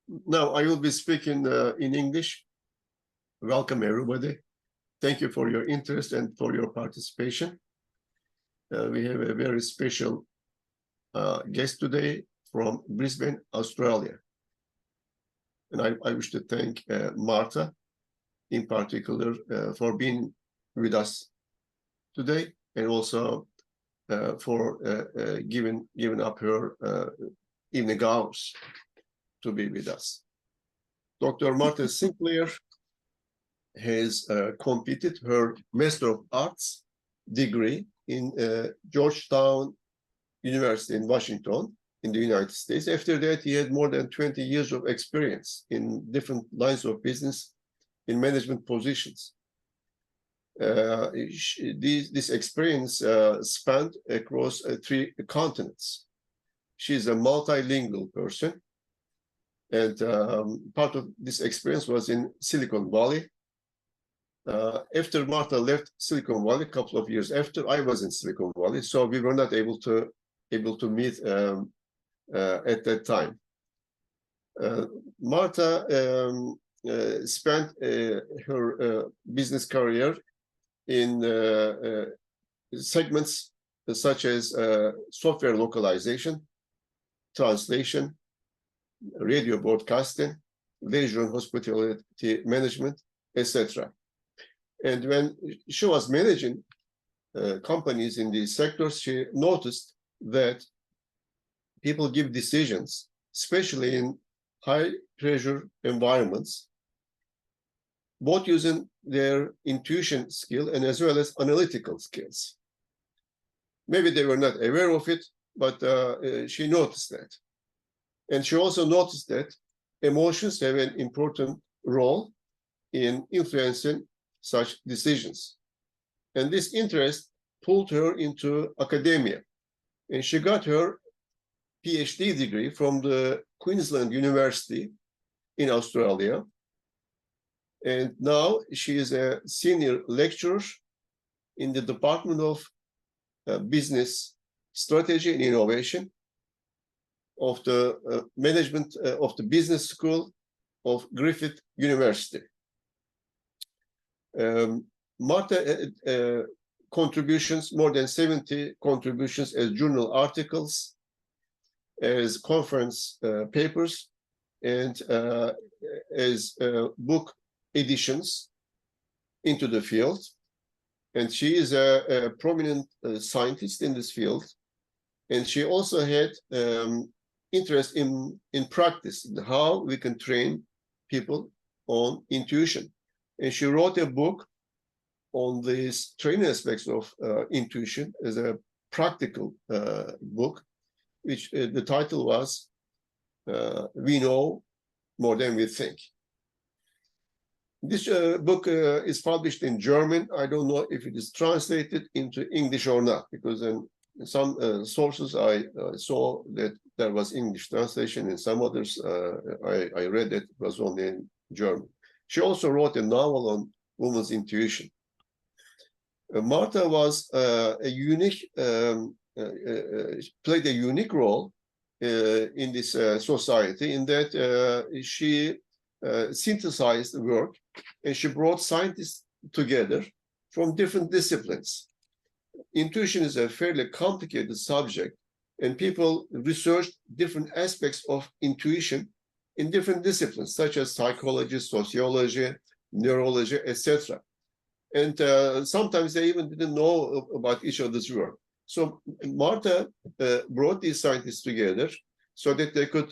Now I will be speaking in English. Welcome, everybody. Thank you for your interest and for your participation. We have a very special guest today from Brisbane, Australia. And I wish to thank Marta in particular for being with us today, and also for giving up her evening hours to be with us. Dr. Marta Sinclair has completed her Master of Arts degree in Georgetown University in Washington, in the United States. After that, he had more than 20 years of experience in different lines of business in management positions. This experience spanned across 3 continents. She's a multilingual person, and part of this experience was in Silicon Valley. After Marta left Silicon Valley, a couple of years after, I was in Silicon Valley, so we were not able to meet at that time. Marta spent her business career in segments such as software localization, translation, radio broadcasting, leisure and hospitality management, etc. And when she was managing companies in these sectors, she noticed that people give decisions, especially in high-pressure environments, both using their intuition skill and as well as analytical skills. Maybe they were not aware of it, but she noticed that. And she also noticed that emotions have an important role in influencing such decisions. And this interest pulled her into academia. And she got her PhD degree from the Queensland University in Australia. And now she is a senior lecturer in the Department of Business Strategy and Innovation of the management of the business school of Griffith University. Marta contributions, more than 70 contributions as journal articles, as conference papers, and as book editions into the field. And she is a prominent scientist in this field. And she also had interest in practice, in how we can train people on intuition. And she wrote a book on these training aspects of intuition as a practical book, which the title was We Know More Than We Think. This book is published in German. I don't know if it is translated into English or not, because in some sources I saw that there was English translation, and some others I read that it was only in German. She also wrote a novel on women's intuition. Marta was played a unique role in this society, in that she synthesized the work, and she brought scientists together from different disciplines. Intuition is a fairly complicated subject, and people researched different aspects of intuition in different disciplines, such as psychology, sociology, neurology, etc. And sometimes they even didn't know about each other's work. So Marta brought these scientists together so that they could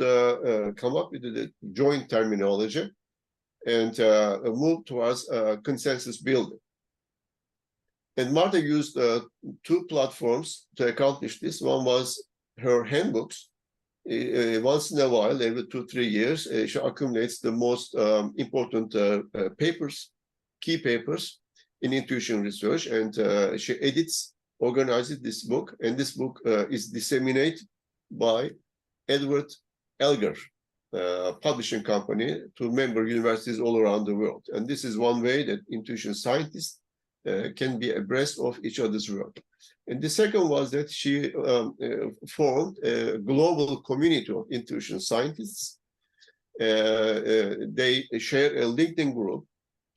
come up with a joint terminology and move towards consensus building. And Marta used 2 platforms to accomplish this. One was her handbooks. Once in a while, every 2-3 years, she accumulates the most important papers, key papers in intuition research, and she organizes this book, and this book is disseminated by Edward Elgar publishing company to member universities all around the world. And this is one way that intuition scientists can be abreast of each other's work. And the second was that she formed a global community of intuition scientists They share a LinkedIn group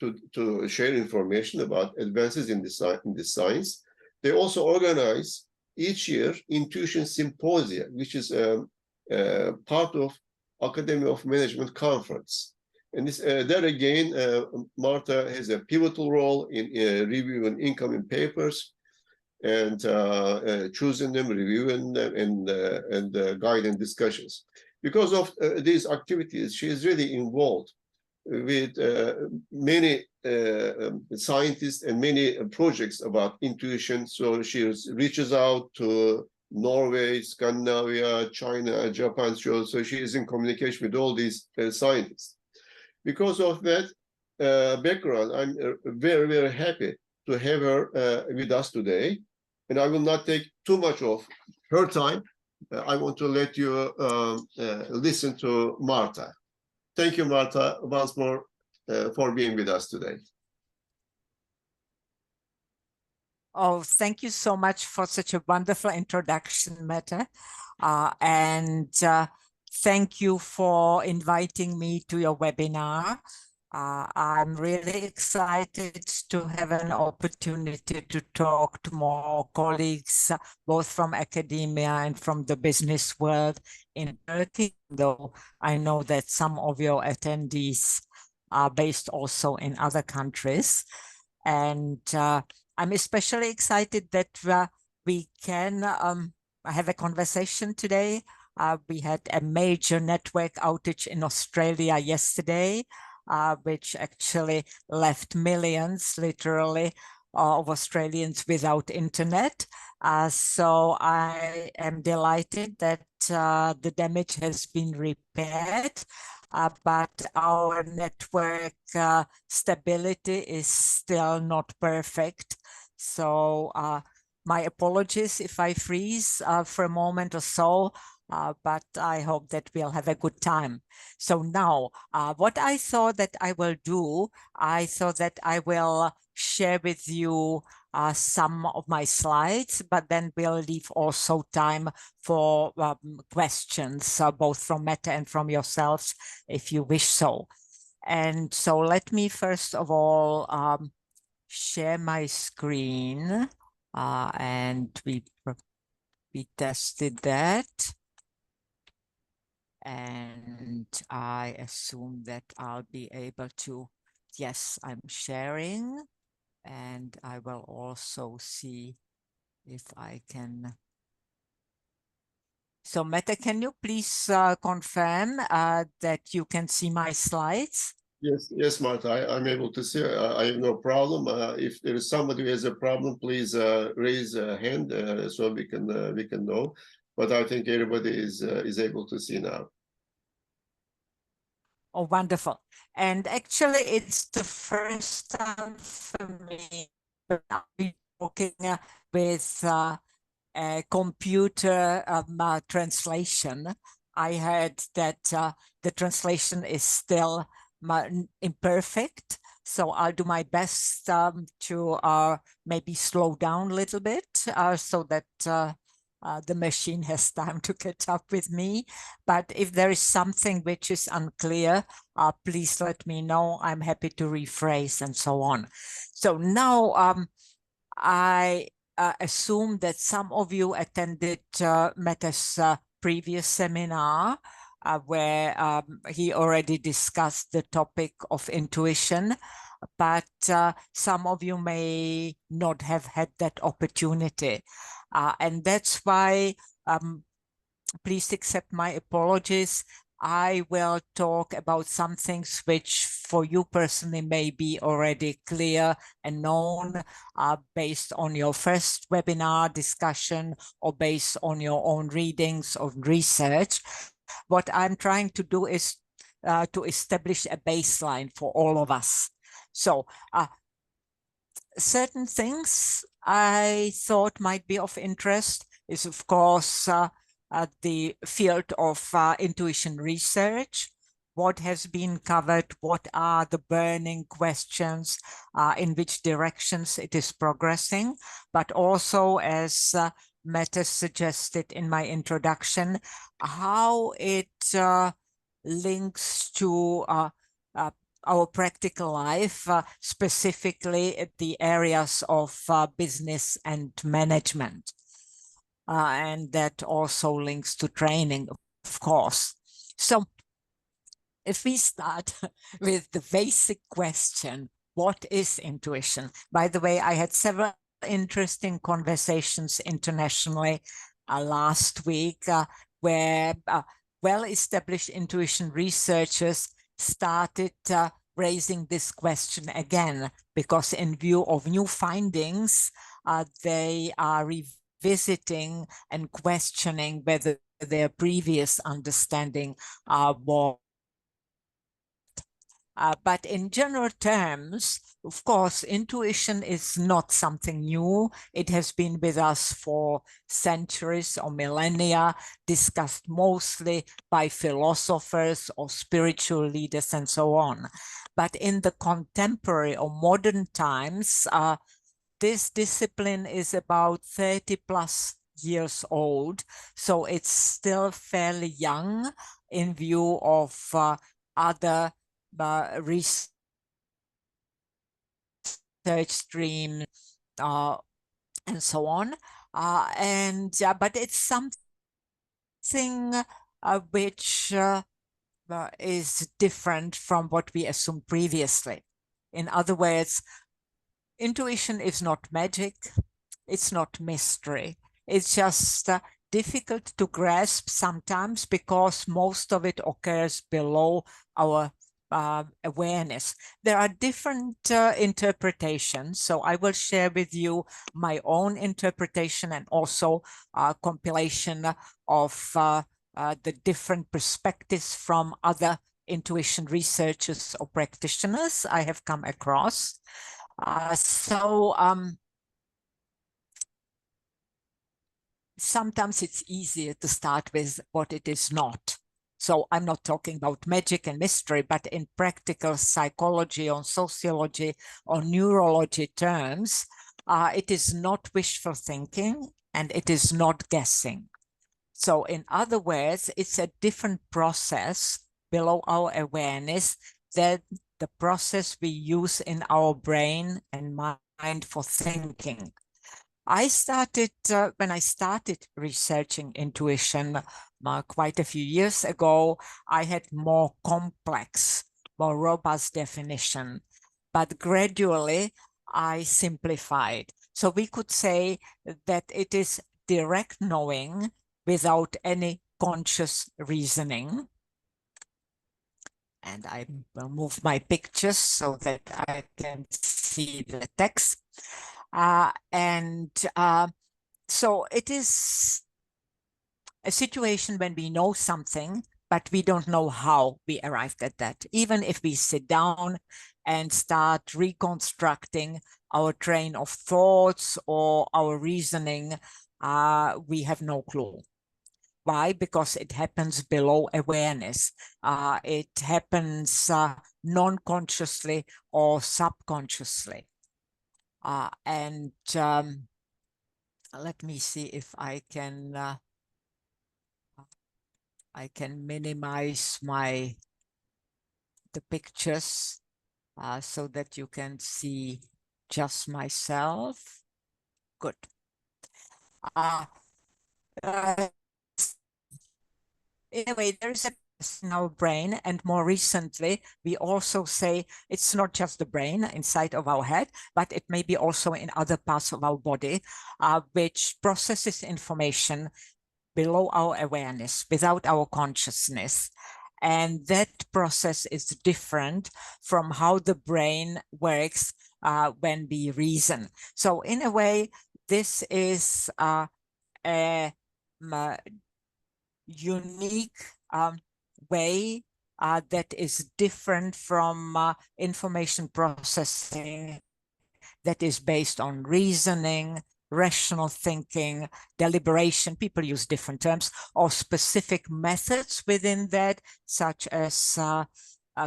to share information about advances in the science. They also organize each year Intuition Symposia, which is part of Academy of Management Conference. And there again, Marta has a pivotal role in reviewing incoming papers and choosing them, reviewing them, and guiding discussions. Because of these activities, she is really involved with many scientists and many projects about intuition. So she reaches out to Norway, Scandinavia, China, Japan. So she is in communication with all these scientists. Because of that background, I'm very, very happy to have her with us today. And I will not take too much of her time. I want to let you listen to Marta. Thank you, Marta, once more for being with us today. Oh, thank you so much for such a wonderful introduction, Mette. And thank you for inviting me to your webinar. I'm really excited to have an opportunity to talk to more colleagues, both from academia and from the business world in Turkey, though I know that some of your attendees are based also in other countries. And I'm especially excited that we can have a conversation today. We had a major network outage in Australia yesterday, which actually left millions, literally, of Australians without internet. So I am delighted that the damage has been repaired, but our network stability is still not perfect. So my apologies if I freeze for a moment or so, but I hope that we'll have a good time. So now, what I thought that I will do, I thought that I will share with you some of my slides, but then we'll leave also time for questions, both from Mette and from yourselves, if you wish so. And so let me first of all share my screen, and we tested that. And I assume that I'll be able to, yes, I'm sharing, and I will also see if I can. So Mette, can you please confirm that you can see my slides? Yes, Marta, I'm able to see. I have no problem. If there is somebody who has a problem, please raise a hand so we can know. But I think everybody is able to see now. Oh, wonderful. And actually, it's the first time for me that I'll be working with a computer translation. I heard that the translation is still imperfect, so I'll do my best to maybe slow down a little bit so that the machine has time to catch up with me. But if there is something which is unclear, please let me know. I'm happy to rephrase and so on. So now I assume that some of you attended Mette's previous seminar where he already discussed the topic of intuition, but some of you may not have had that opportunity. And that's why, please accept my apologies. I will talk about some things which for you personally may be already clear and known based on your first webinar discussion or based on your own readings or research. What I'm trying to do is to establish a baseline for all of us. So certain things I thought might be of interest is, of course, the field of intuition research. What has been covered? What are the burning questions? In which directions it is progressing? But also, as Mette suggested in my introduction, how it links to our practical life, specifically at the areas of business and management. And that also links to training, of course. So if we start with the basic question, what is intuition? By the way, I had several interesting conversations internationally last week where well-established intuition researchers started raising this question again, because in view of new findings, they are revisiting and questioning whether their previous understanding was. But in general terms, of course, intuition is not something new. It has been with us for centuries or millennia, discussed mostly by philosophers or spiritual leaders and so on. But in the contemporary or modern times, this discipline is about 30 plus years old. So it's still fairly young in view of other research stream and so on. But it's something which is different from what we assumed previously. In other words, intuition is not magic. It's not mystery. It's just difficult to grasp sometimes because most of it occurs below our awareness. There are different interpretations, so I will share with you my own interpretation and also a compilation of the different perspectives from other intuition researchers or practitioners I have come across. Sometimes it's easier to start with what it is not. So I'm not talking about magic and mystery, but in practical psychology or sociology or neurology terms, it is not wishful thinking and it is not guessing. So in other words, it's a different process below our awareness than the process we use in our brain and mind for thinking. When I started researching intuition quite a few years ago, I had more complex, more robust definition, but gradually I simplified. So we could say that it is direct knowing without any conscious reasoning. And I will move my pictures so that I can see the text. So it is a situation when we know something, but we don't know how we arrived at that. Even if we sit down and start reconstructing our train of thoughts or our reasoning, we have no clue. Why? Because it happens below awareness. It happens non-consciously or subconsciously. Let me see if I can minimize the pictures so that you can see just myself. Good. Anyway, there's a in our brain, and more recently, we also say it's not just the brain inside of our head, but it may be also in other parts of our body, which processes information below our awareness, without our consciousness. And that process is different from how the brain works when we reason. So in a way, this is a unique way that is different from information processing that is based on reasoning, rational thinking, deliberation. People use different terms, or specific methods within that, such as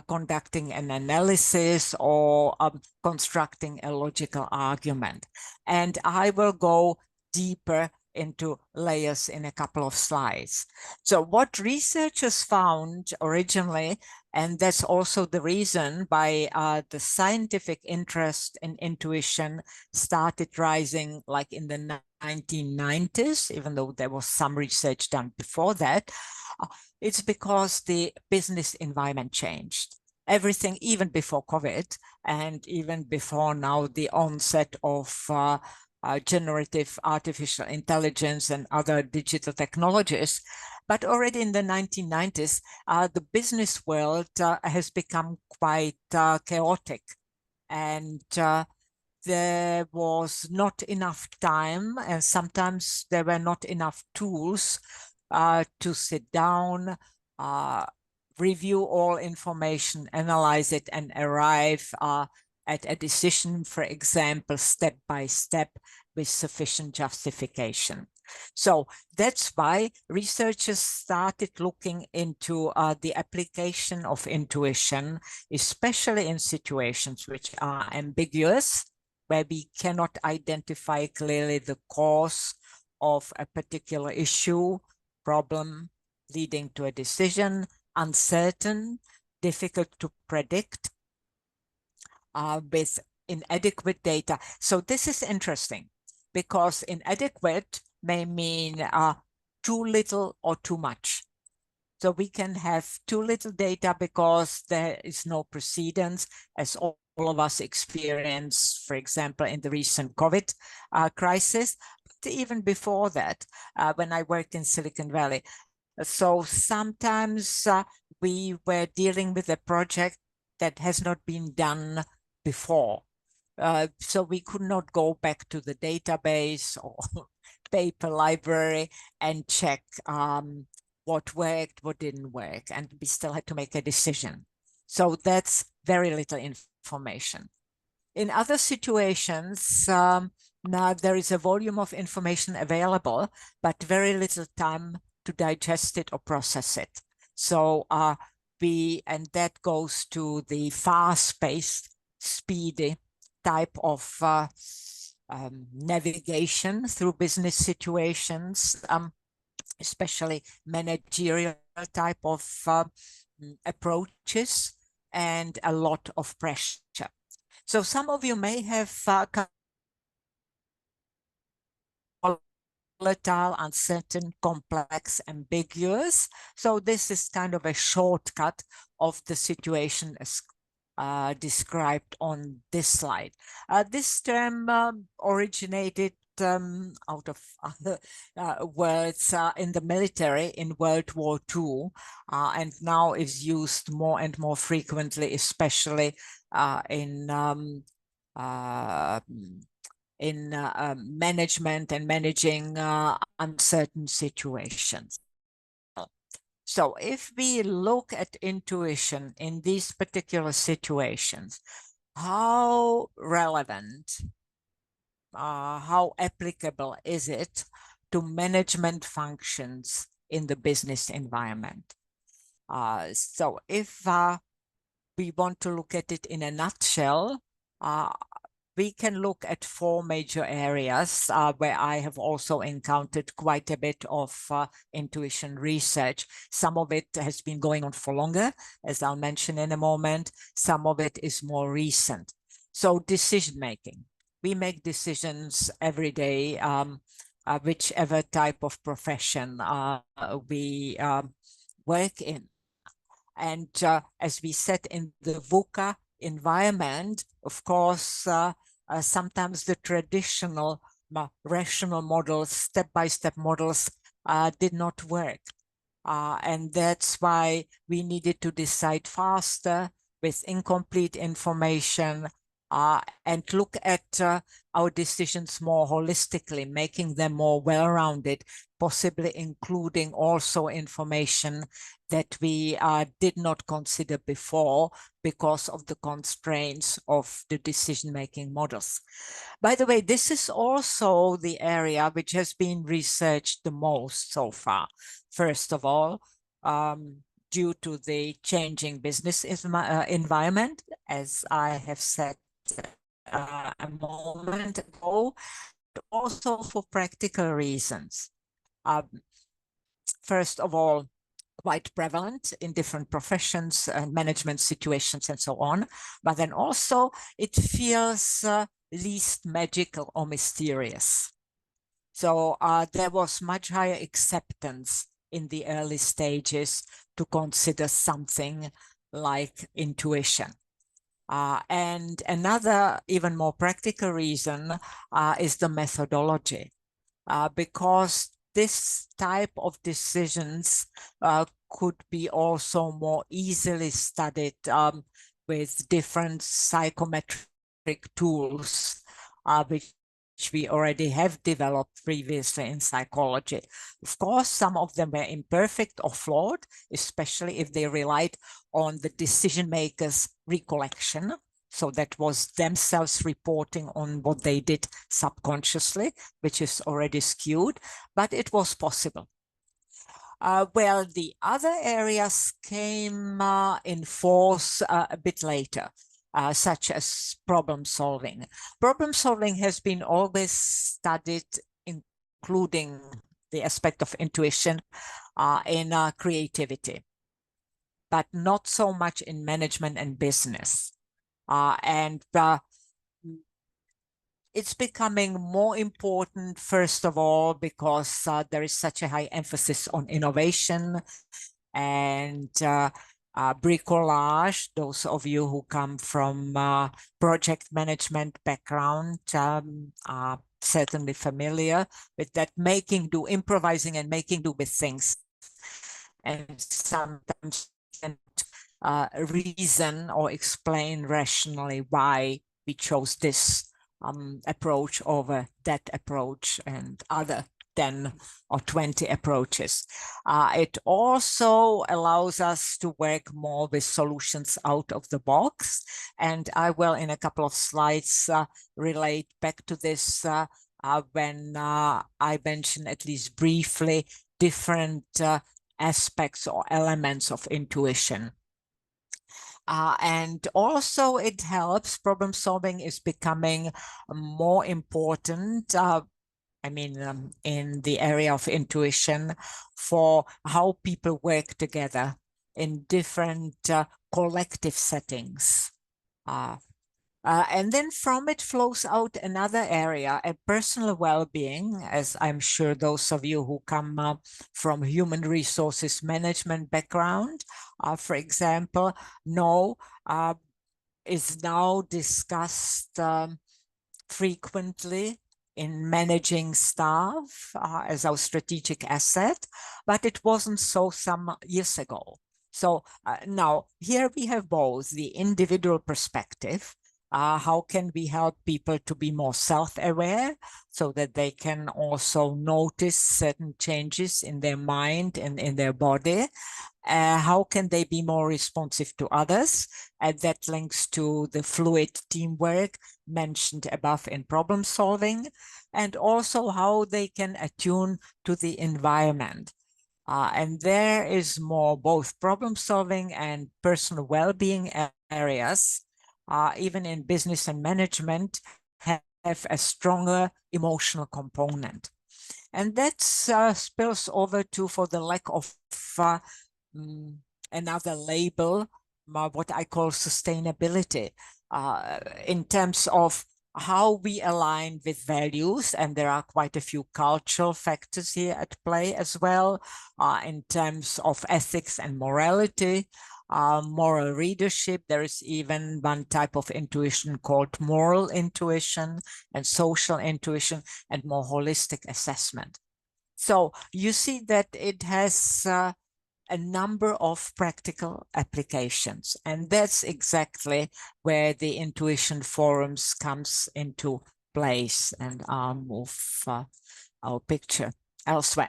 conducting an analysis or constructing a logical argument. And I will go deeper into layers in a couple of slides. So what researchers found originally, and that's also the reason why the scientific interest in intuition started rising like in the 1990s, even though there was some research done before that, it's because the business environment changed. Everything, even before COVID and even before now the onset of generative artificial intelligence and other digital technologies. But already in the 1990s, the business world has become quite chaotic, and there was not enough time, and sometimes there were not enough tools to sit down, review all information, analyze it, and arrive at a decision, for example, step by step with sufficient justification. So that's why researchers started looking into the application of intuition, especially in situations which are ambiguous, where we cannot identify clearly the cause of a particular issue, problem leading to a decision, uncertain, difficult to predict, with inadequate data. So this is interesting because inadequate may mean too little or too much. So we can have too little data because there is no precedence, as all of us experience, for example, in the recent COVID crisis, but even before that, when I worked in Silicon Valley. So sometimes we were dealing with a project that has not been done before. So we could not go back to the database or paper library and check what worked, what didn't work, and we still had to make a decision. So that's very little information. In other situations, now there is a volume of information available, but very little time to digest it or process it. So and that goes to the fast-paced, speedy type of navigation through business situations, especially managerial type of approaches, and a lot of pressure. So some of you may have volatile, uncertain, complex, ambiguous. So this is kind of a shortcut of the situation as described on this slide. This term originated out of other words in the military in World War II, and now is used more and more frequently, especially in management and managing uncertain situations. So if we look at intuition in these particular situations, how relevant, how applicable is it to management functions in the business environment? So if we want to look at it in a nutshell, we can look at four major areas where I have also encountered quite a bit of intuition research. Some of it has been going on for longer, as I'll mention in a moment. Some of it is more recent. So decision-making. We make decisions every day, whichever type of profession we work in. And as we said, in the VUCA environment, of course, sometimes the traditional rational models, step-by-step models, did not work. And that's why we needed to decide faster with incomplete information, and look at our decisions more holistically, making them more well-rounded, possibly including also information that we did not consider before because of the constraints of the decision-making models. By the way, this is also the area which has been researched the most so far. First of all, due to the changing business environment, as I have said a moment ago, also for practical reasons. First of all, quite prevalent in different professions and management situations and so on. But then also it feels least magical or mysterious. So there was much higher acceptance in the early stages to consider something like intuition. And another even more practical reason is the methodology, because this type of decisions could be also more easily studied with different psychometric tools, which we already have developed previously in psychology. Of course, some of them were imperfect or flawed, especially if they relied on the decision maker's recollection. So that was themselves reporting on what they did subconsciously, which is already skewed, but it was possible. Well, the other areas came in force a bit later, such as problem solving. Problem solving has been always studied, including the aspect of intuition, in creativity, but not so much in management and business. And it's becoming more important, first of all, because there is such a high emphasis on innovation and bricolage. Those of you who come from project management background are certainly familiar with that, making do, improvising and making do with things. And sometimes reason or explain rationally why we chose this approach over that approach and other 10 or 20 approaches. It also allows us to work more with solutions out of the box. And I will, in a couple of slides, relate back to this when I mention at least briefly different aspects or elements of intuition. And also it helps, problem solving is becoming more important, in the area of intuition for how people work together in different collective settings. And then from it flows out another area, a personal well-being, as I'm sure those of you who come from human resources management background, for example, know is now discussed frequently in managing staff as our strategic asset, but it wasn't so some years ago. So now here we have both the individual perspective. How can we help people to be more self-aware so that they can also notice certain changes in their mind and in their body? How can they be more responsive to others? And that links to the fluid teamwork mentioned above in problem solving, and also how they can attune to the environment. And there is more both problem solving and personal well-being areas, even in business and management, have a stronger emotional component. And that spills over to, for the lack of another label, what I call sustainability, in terms of how we align with values. And there are quite a few cultural factors here at play as well, in terms of ethics and morality, moral readership. There is even one type of intuition called moral intuition and social intuition and more holistic assessment. So you see that it has a number of practical applications. And that's exactly where the intuition forums comes into place. And I'll move our picture elsewhere.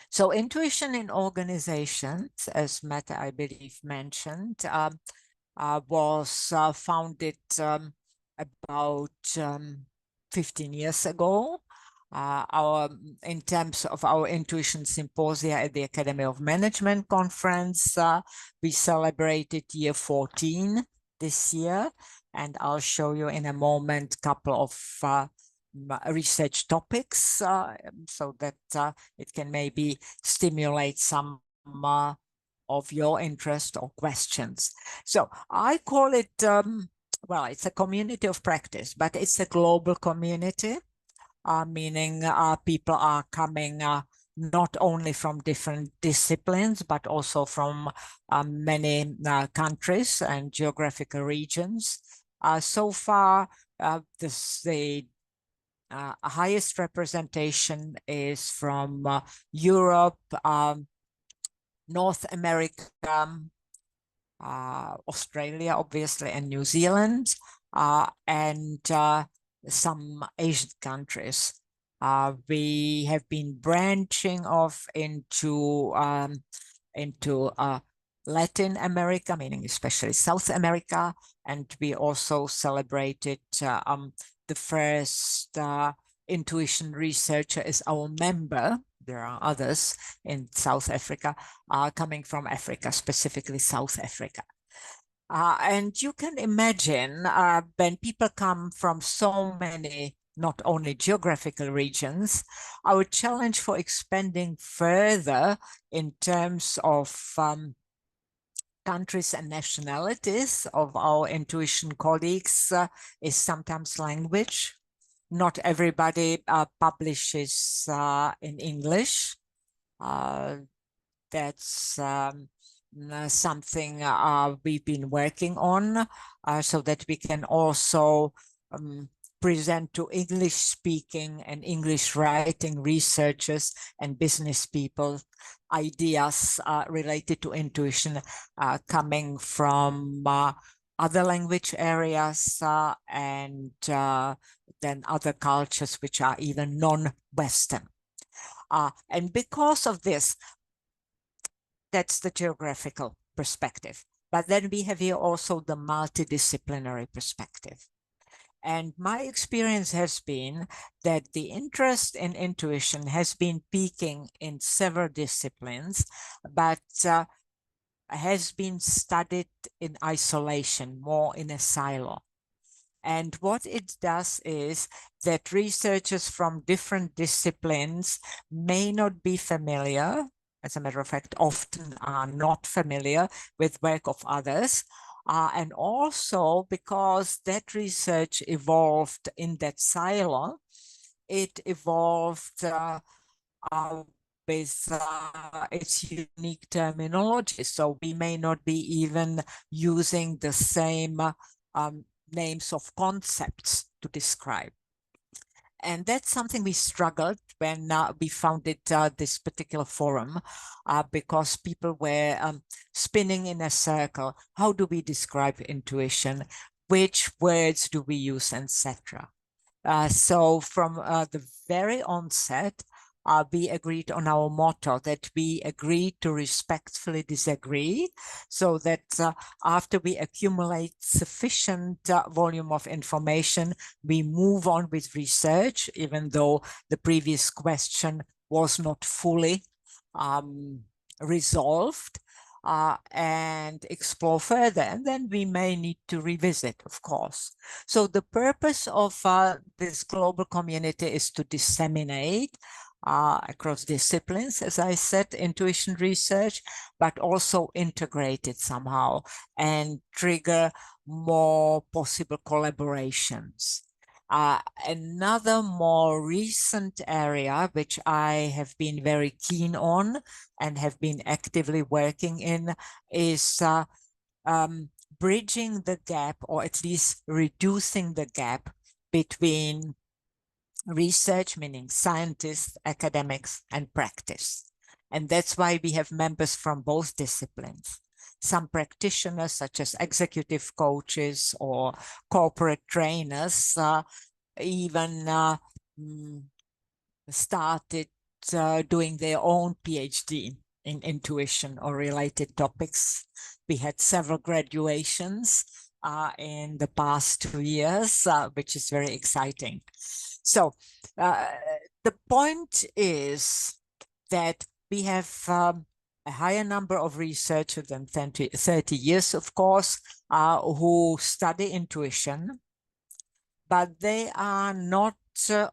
So intuition in organizations, as Mette, I believe, mentioned, was founded about 15 years ago. In terms of our intuition symposia at the Academy of Management conference, we celebrated year 14 this year, and I'll show you in a moment a couple of research topics so that it can maybe stimulate some of your interest or questions. So I call it, well, it's a community of practice, but it's a global community, meaning people are coming not only from different disciplines, but also from many countries and geographical regions. So far, the highest representation is from Europe, North America, Australia, obviously, and New Zealand, and some Asian countries. We have been branching off into Latin America, meaning especially South America, and we also celebrated the first intuition researcher is our member. There are others in South Africa, coming from Africa, specifically South Africa. And you can imagine when people come from so many, not only geographical regions, our challenge for expanding further in terms of countries and nationalities of our intuition colleagues is sometimes language. Not everybody publishes in English. That's something we've been working on so that we can also present to English speaking and English writing researchers and business people ideas related to intuition coming from other language areas and then other cultures which are even non-Western. And because of this, that's the geographical perspective. But then we have here also the multidisciplinary perspective. And my experience has been that the interest in intuition has been peaking in several disciplines, but has been studied in isolation, more in a silo. And what it does is that researchers from different disciplines may not be familiar, as a matter of fact, often are not familiar with work of others. And also because that research evolved in that silo, it evolved with its unique terminology. So we may not be even using the same names of concepts to describe. And that's something we struggled when we founded this particular forum, because people were spinning in a circle. How do we describe intuition? Which words do we use, etc.? So from the very onset, we agreed on our motto that we agreed to respectfully disagree, so that after we accumulate sufficient volume of information, we move on with research, even though the previous question was not fully resolved, and explore further. And then we may need to revisit, of course. So the purpose of this global community is to disseminate across disciplines, as I said, intuition research, but also integrate it somehow and trigger more possible collaborations. Another more recent area, which I have been very keen on and have been actively working in, is bridging the gap, or at least reducing the gap between research, meaning scientists, academics, and practice. And that's why we have members from both disciplines. Some practitioners, such as executive coaches or corporate trainers, even started doing their own PhD in intuition or related topics. We had several graduations in the past 2 years, which is very exciting. So the point is that we have a higher number of researchers than 30 years, of course, who study intuition, but they are not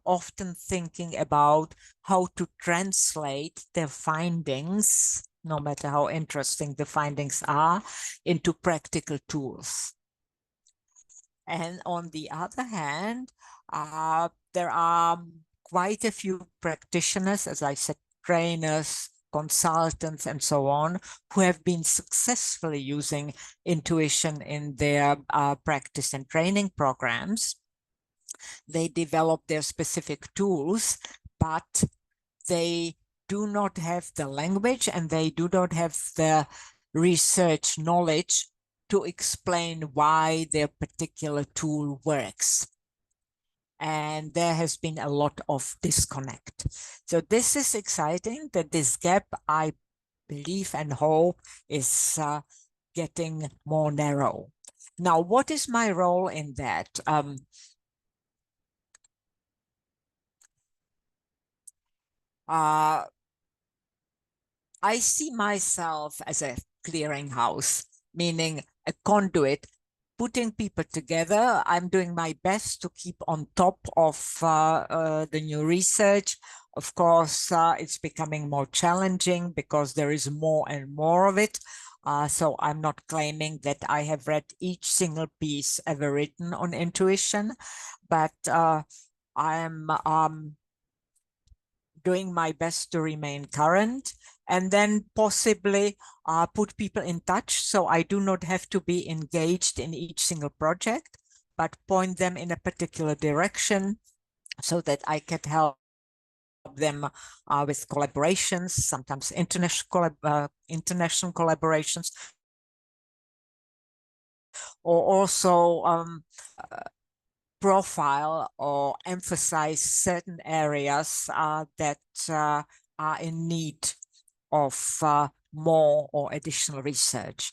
often thinking about how to translate their findings, no matter how interesting the findings are, into practical tools. And on the other hand, there are quite a few practitioners, as I said, trainers, consultants, and so on, who have been successfully using intuition in their practice and training programs. They develop their specific tools, but they do not have the language and they do not have the research knowledge to explain why their particular tool works. And there has been a lot of disconnect. So this is exciting that this gap, I believe and hope, is getting more narrow. Now, what is my role in that? I see myself as a clearinghouse, meaning a conduit, putting people together. I'm doing my best to keep on top of the new research. Of course, it's becoming more challenging because there is more and more of it. So I'm not claiming that I have read each single piece ever written on intuition, but I am doing my best to remain current, and then possibly put people in touch so I do not have to be engaged in each single project, but point them in a particular direction so that I can help them with collaborations, sometimes international collaborations, or also profile or emphasize certain areas that are in need of more or additional research.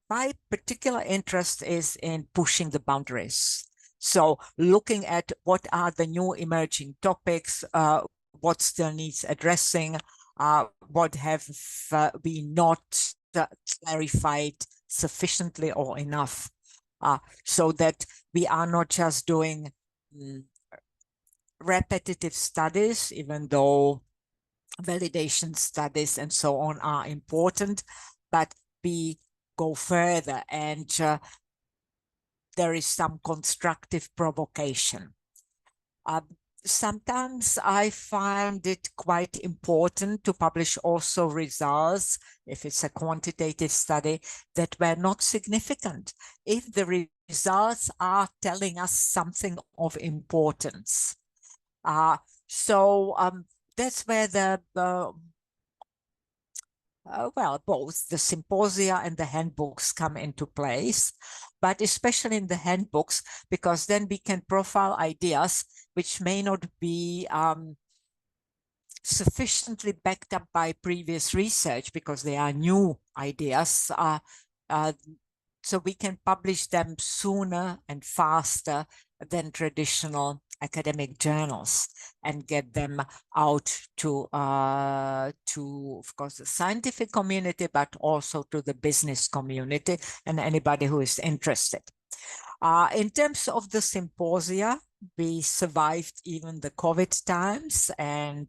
My particular interest is in pushing the boundaries. So looking at what are the new emerging topics, what still needs addressing, what have we not clarified sufficiently or enough, so that we are not just doing repetitive studies, even though validation studies and so on are important, but we go further and there is some constructive provocation. Sometimes I find it quite important to publish also results, if it's a quantitative study, that were not significant. If the results are telling us something of importance. So that's where well, both the symposia and the handbooks come into place, but especially in the handbooks, because then we can profile ideas which may not be sufficiently backed up by previous research because they are new ideas. So we can publish them sooner and faster than traditional academic journals and get them out to of course, the scientific community, but also to the business community and anybody who is interested. In terms of the symposia, we survived even the COVID times and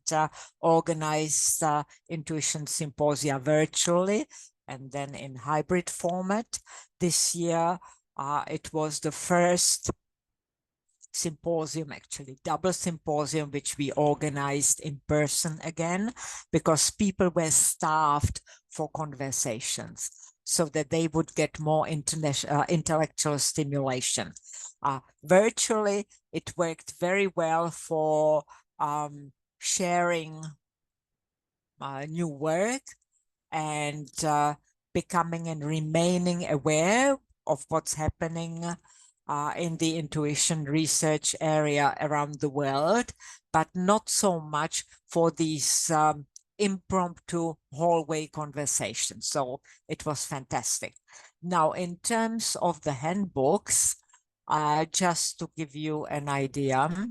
organized intuition symposia virtually and then in hybrid format. This year, it was the first symposium, actually double symposium, which we organized in person again, because people were starved for conversations so that they would get more intellectual stimulation. Virtually, it worked very well for sharing new work and becoming and remaining aware of what's happening in the intuition research area around the world, but not so much for these impromptu hallway conversations. So it was fantastic. Now, in terms of the handbooks, just to give you an idea,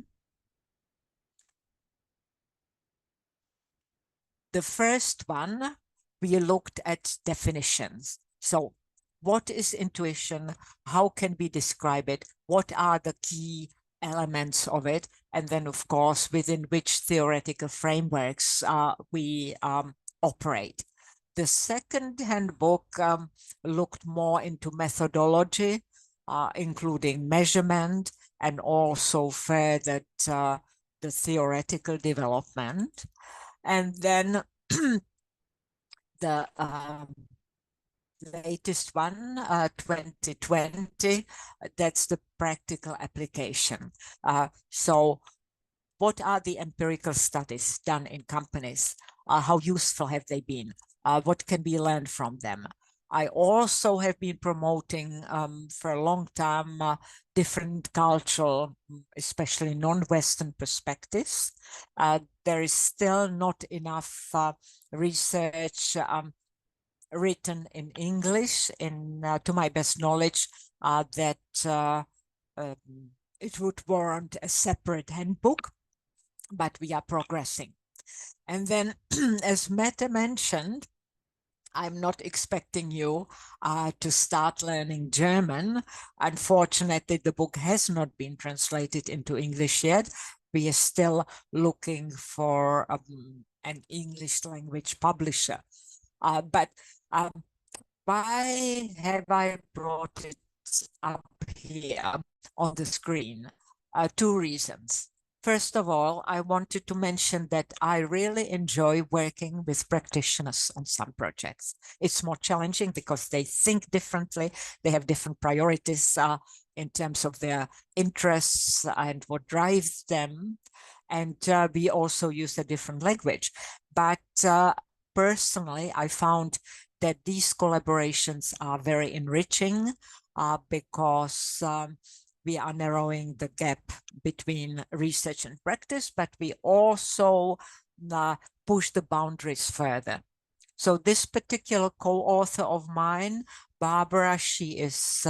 the first one, we looked at definitions. So what is intuition? How can we describe it? What are the key elements of it, and then of course within which theoretical frameworks we operate. The second handbook looked more into methodology, including measurement, and also furthered the theoretical development. And then the latest one, 2020, that's the practical application. So what are the empirical studies done in companies? How useful have they been? What can be learned from them? I also have been promoting for a long time different cultural, especially non-Western perspectives. There is still not enough research written in English, to my best knowledge, that it would warrant a separate handbook, but we are progressing. And then, as Mette mentioned, I'm not expecting you to start learning German. Unfortunately, the book has not been translated into English yet. We are still looking for an English language publisher. But why have I brought it up here on the screen? Two reasons. First of all, I wanted to mention that I really enjoy working with practitioners on some projects. It's more challenging because they think differently. They have different priorities in terms of their interests and what drives them. And we also use a different language. But personally, I found that these collaborations are very enriching because we are narrowing the gap between research and practice, but we also push the boundaries further. So this particular co-author of mine, Barbara, she is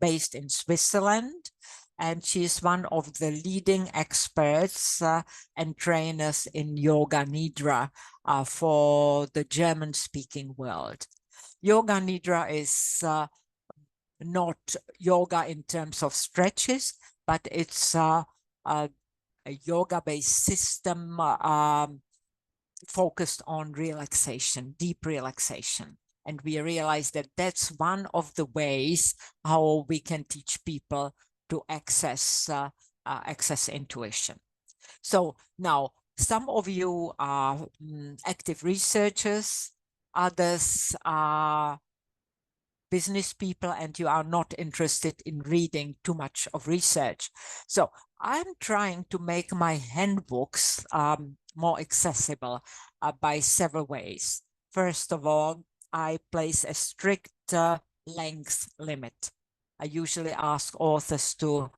based in Switzerland, and she is one of the leading experts and trainers in Yoga Nidra for the German-speaking world. Yoga Nidra is not yoga in terms of stretches, but it's a yoga-based system focused on relaxation, deep relaxation. And we realize that that's one of the ways how we can teach people to access intuition. So now, some of you are active researchers, others are business people, and you are not interested in reading too much of research. So I'm trying to make my handbooks more accessible by several ways. First of all, I place a strict length limit. I usually ask authors to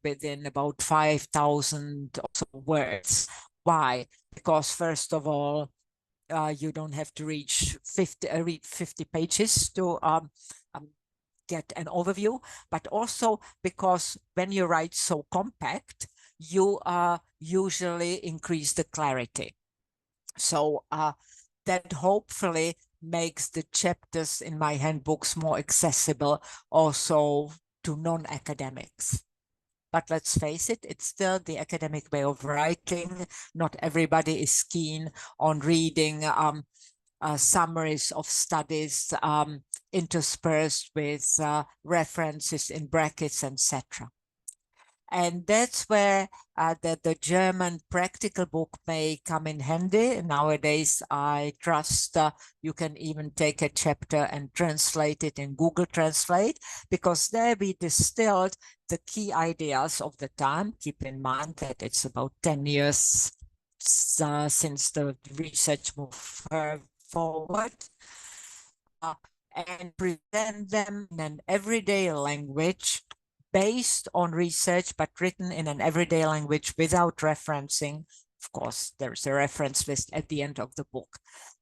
within about 5,000 or so words. Why? Because first of all, you don't have to read 50 pages to get an overview, but also because when you write so compact, you usually increase the clarity. So that hopefully makes the chapters in my handbooks more accessible also to non-academics. But let's face it, it's still the academic way of writing. Not everybody is keen on reading summaries of studies interspersed with references in brackets, etc. And that's where the German practical book may come in handy. Nowadays, I trust you can even take a chapter and translate it in Google Translate, because there we distilled the key ideas of the time. Keep in mind that it's about 10 years since the research moved forward. And present them in an everyday language based on research, but written in an everyday language without referencing. Of course, there's a reference list at the end of the book.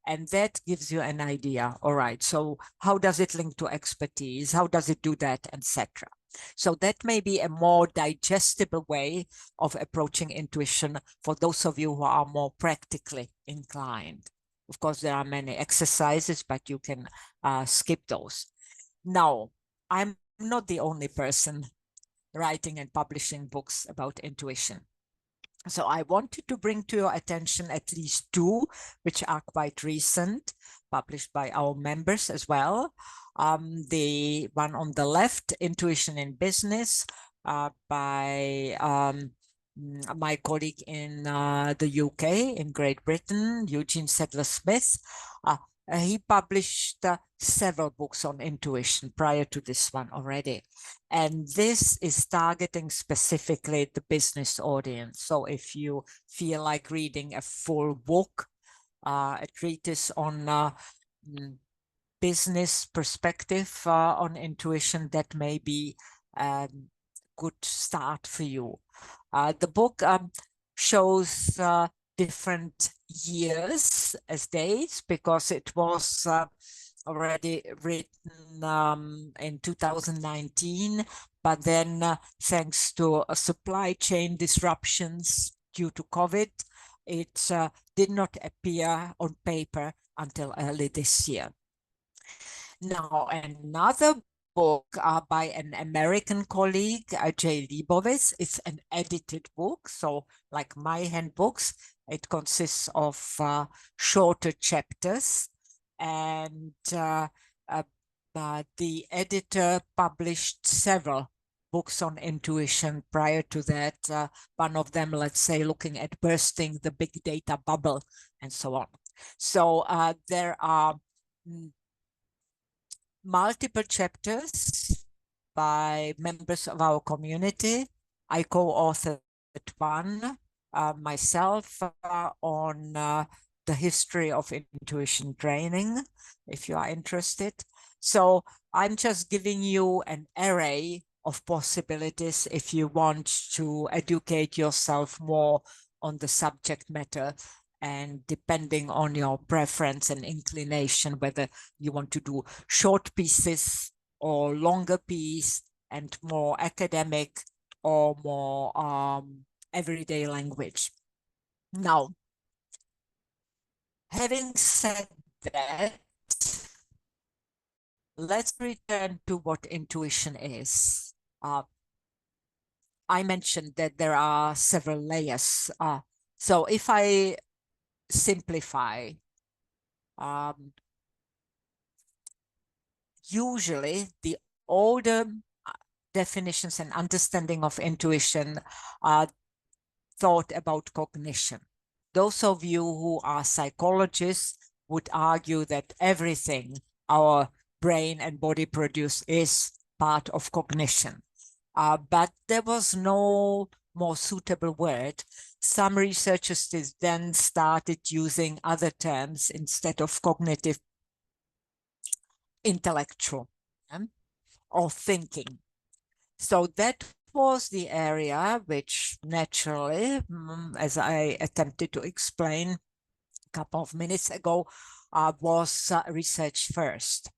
And that gives you an idea. All right, so how does it link to expertise? How does it do that, etc.? So that may be a more digestible way of approaching intuition for those of you who are more practically inclined. Of course, there are many exercises, but you can skip those. Now, I'm not the only person writing and publishing books about intuition. So I wanted to bring to your attention at least two, which are quite recent, published by our members as well. The one on the left, Intuition in Business, by my colleague in the UK, in Great Britain, Eugene Sadler-Smith. He published several books on intuition prior to this one already. And this is targeting specifically the business audience. So if you feel like reading a full book, a treatise on business perspective on intuition, that may be a good start for you. The book shows different years as dates because it was already written in 2019, but then thanks to supply chain disruptions due to COVID, it did not appear on paper until early this year. Now, another book by an American colleague, Jay Leibowitz. It's an edited book, so like my handbooks, it consists of shorter chapters, and the editor published several books on intuition prior to that. One of them, let's say, looking at bursting the big data bubble and so on. So there are multiple chapters by members of our community. I co-authored one myself on the history of intuition training, if you are interested. So I'm just giving you an array of possibilities if you want to educate yourself more on the subject matter, and depending on your preference and inclination, whether you want to do short pieces or longer piece and more academic or more everyday language. Now, having said that, let's return to what intuition is. I mentioned that there are several layers. So if I simplify, usually the older definitions and understanding of intuition are thought about cognition. Those of you who are psychologists would argue that everything our brain and body produce is part of cognition. But there was no more suitable word. Some researchers then started using other terms instead of cognitive, intellectual, or thinking. So that was the area which naturally, as I attempted to explain a couple of minutes ago, was research first.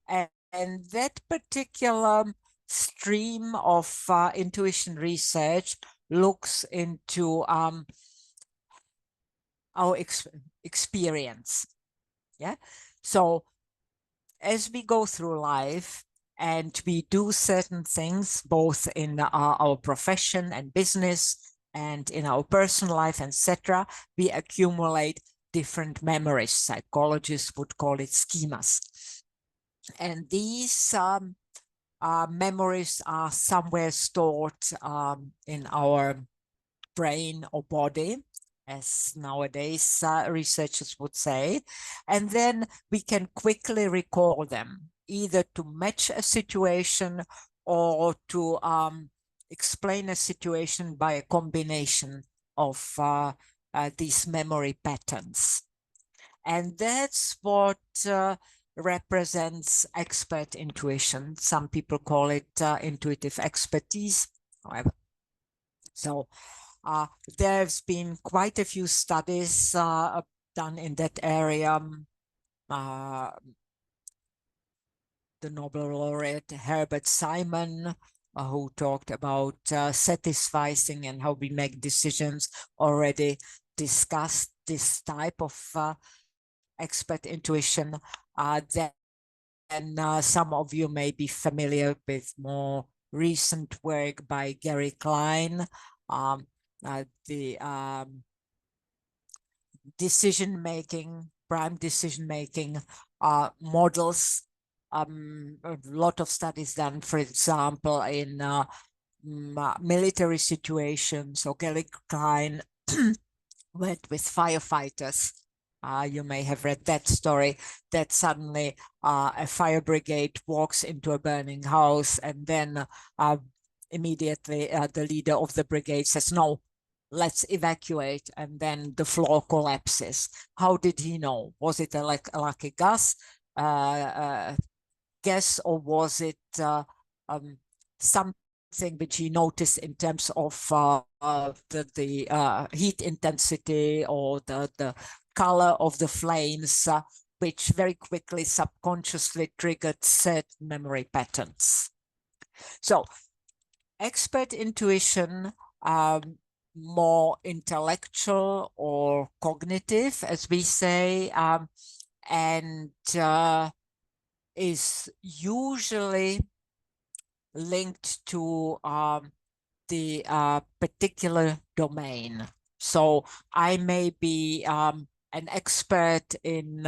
And that particular stream of intuition research looks into our experience. Yeah. So as we go through life and we do certain things, both in our profession and business and in our personal life, etc., we accumulate different memories. Psychologists would call it schemas. And these memories are somewhere stored in our brain or body, as nowadays researchers would say, and then we can quickly recall them, either to match a situation or to explain a situation by a combination of these memory patterns. And that's what represents expert intuition. Some people call it intuitive expertise, however. So there's been quite a few studies done in that area. The Nobel laureate Herbert Simon, who talked about satisficing and how we make decisions, already discussed this type of expert intuition. some of you may be familiar with more recent work by Gary Klein, the decision-making, prime decision-making models. A lot of studies done, for example, in military situations. So Gary Klein went with firefighters. You may have read that story, that suddenly a fire brigade walks into a burning house, and then immediately the leader of the brigade says, no, let's evacuate, and then the floor collapses. How did he know? Was it a lucky guess, or was it something which he noticed in terms of the heat intensity or the color of the flames, which very quickly subconsciously triggered certain memory patterns? So expert intuition, more intellectual or cognitive, as we say, and is usually linked to the particular domain. So I may be an expert in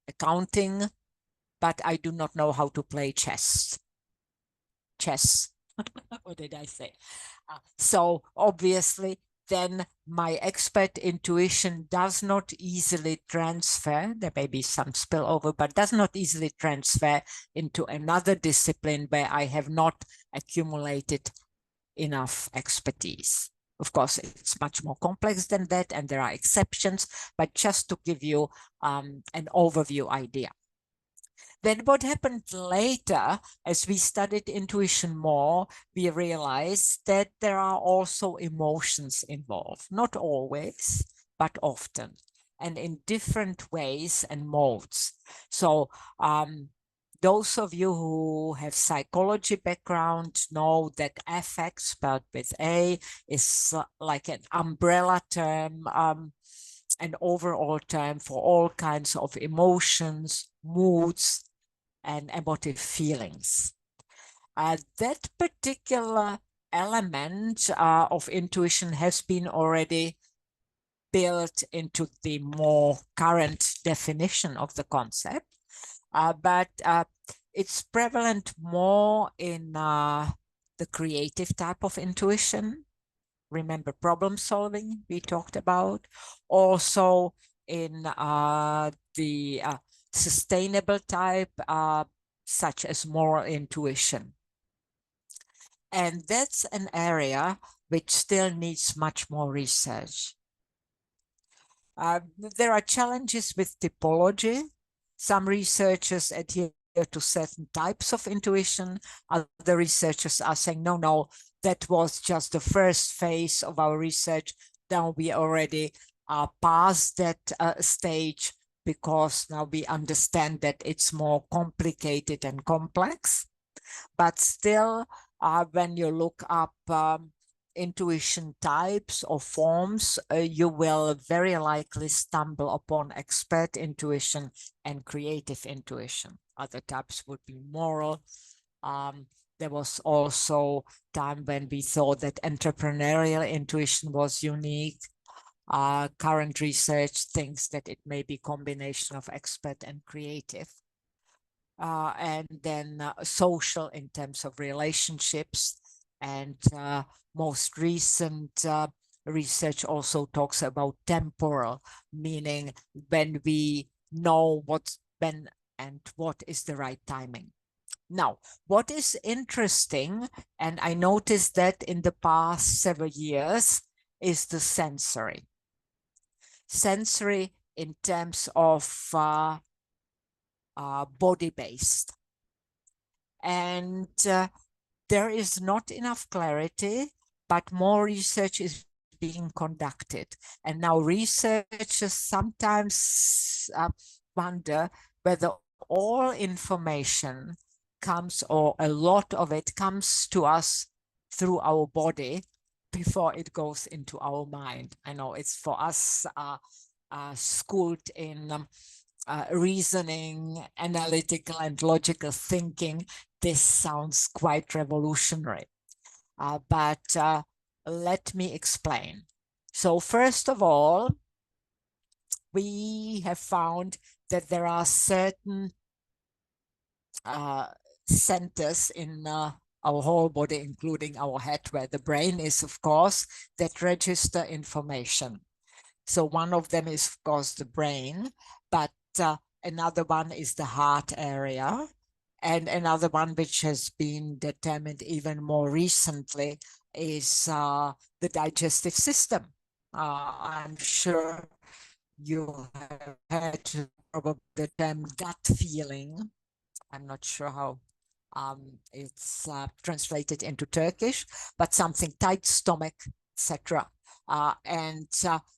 accounting, but I do not know how to play chess. What did I say? So obviously, then my expert intuition does not easily transfer. There may be some spillover, but does not easily transfer into another discipline where I have not accumulated enough expertise. Of course, it's much more complex than that, and there are exceptions, but just to give you an overview idea. Then what happened later, as we studied intuition more, we realized that there are also emotions involved, not always, but often, and in different ways and modes. So those of you who have psychology background know that affect, spelled with A, is like an umbrella term, an overall term for all kinds of emotions, moods, and emotive feelings. That particular element of intuition has been already built into the more current definition of the concept, but it's prevalent more in the creative type of intuition. Remember problem solving we talked about. Also in the sustainable type, such as moral intuition. And that's an area which still needs much more research. There are challenges with typology. Some researchers adhere to certain types of intuition. Other researchers are saying, no, that was just the first phase of our research. Now we already are past that stage, because now we understand that it's more complicated and complex. But still, when you look up intuition types or forms, you will very likely stumble upon expert intuition and creative intuition. Other types would be moral. There was also time when we thought that entrepreneurial intuition was unique. Current research thinks that it may be a combination of expert and creative. And then social in terms of relationships. And most recent research also talks about temporal, meaning when we know what's when and what is the right timing. Now, what is interesting, and I noticed that in the past several years, is the sensory. Sensory in terms of body-based. And there is not enough clarity, but more research is being conducted. And now researchers sometimes wonder whether all information comes, or a lot of it comes to us through our body before it goes into our mind. I know it's for us schooled in reasoning, analytical and logical thinking, this sounds quite revolutionary. But let me explain. So first of all, we have found that there are certain centers in our whole body, including our head, where the brain is, of course, that register information. So one of them is, of course, the brain, but another one is the heart area. And another one which has been determined even more recently is the digestive system. I'm sure you have heard probably the term gut feeling. I'm not sure how it's translated into Turkish, but something tight stomach, etc. And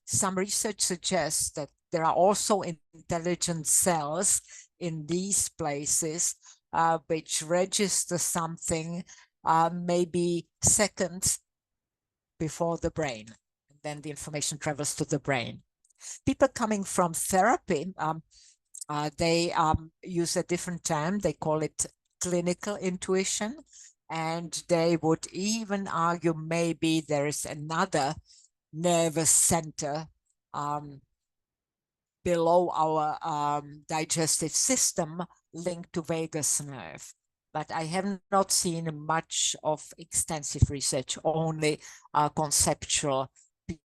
some research suggests that there are also intelligent cells in these places which register something maybe seconds before the brain. And then the information travels to the brain. People coming from therapy, they use a different term. They call it clinical intuition. And they would even argue maybe there is another nervous center below our digestive system linked to vagus nerve. But I have not seen much of extensive research, only conceptual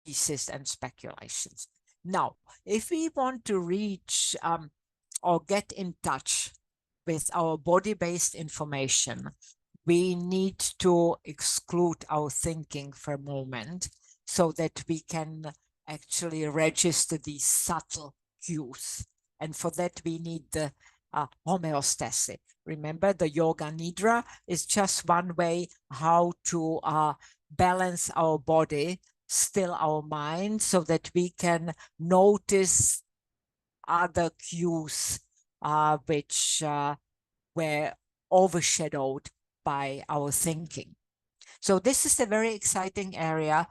pieces and speculations. Now, if we want to reach or get in touch with our body-based information, we need to exclude our thinking for a moment so that we can actually register these subtle cues. And for that, we need the homeostasis. Remember, the yoga nidra is just one way how to balance our body, still our mind, so that we can notice other cues which were overshadowed by our thinking. So this is a very exciting area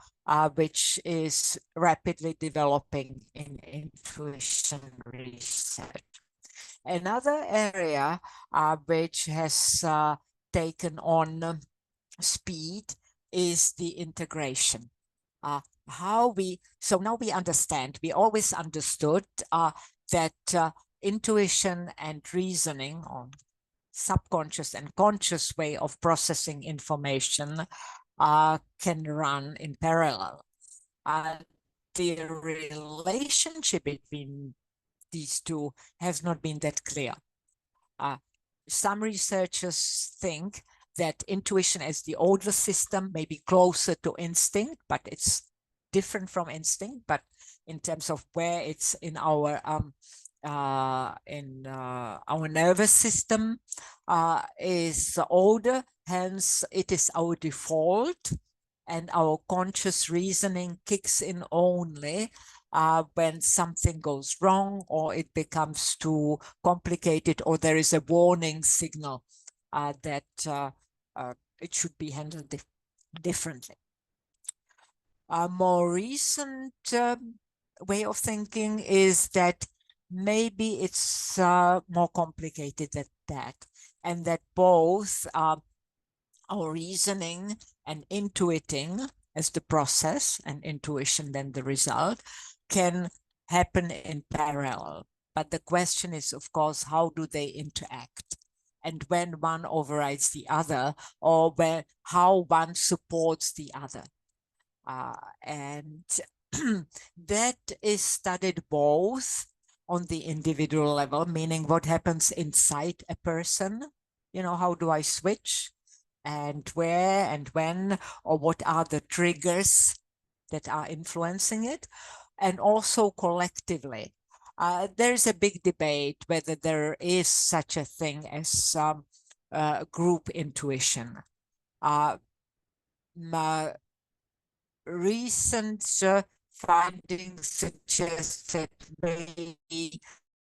which is rapidly developing in intuition research. Another area which has taken on speed is the integration. So now we understand, we always understood that intuition and reasoning, or subconscious and conscious way of processing information can run in parallel. The relationship between these two has not been that clear. Some researchers think that intuition as the older system may be closer to instinct, but it's different from instinct, but in terms of where it's in our nervous system is older, hence it is our default, and our conscious reasoning kicks in only when something goes wrong or it becomes too complicated or there is a warning signal that it should be handled differently. A more recent way of thinking is that maybe it's more complicated than that, and that both our reasoning and intuiting as the process and intuition then the result can happen in parallel. But the question is, of course, how do they interact? And when one overrides the other, or how one supports the other. And that is studied both on the individual level, meaning what happens inside a person, how do I switch, and where and when, or what are the triggers that are influencing it, and also collectively. There's a big debate whether there is such a thing as group intuition. Recent findings suggest that maybe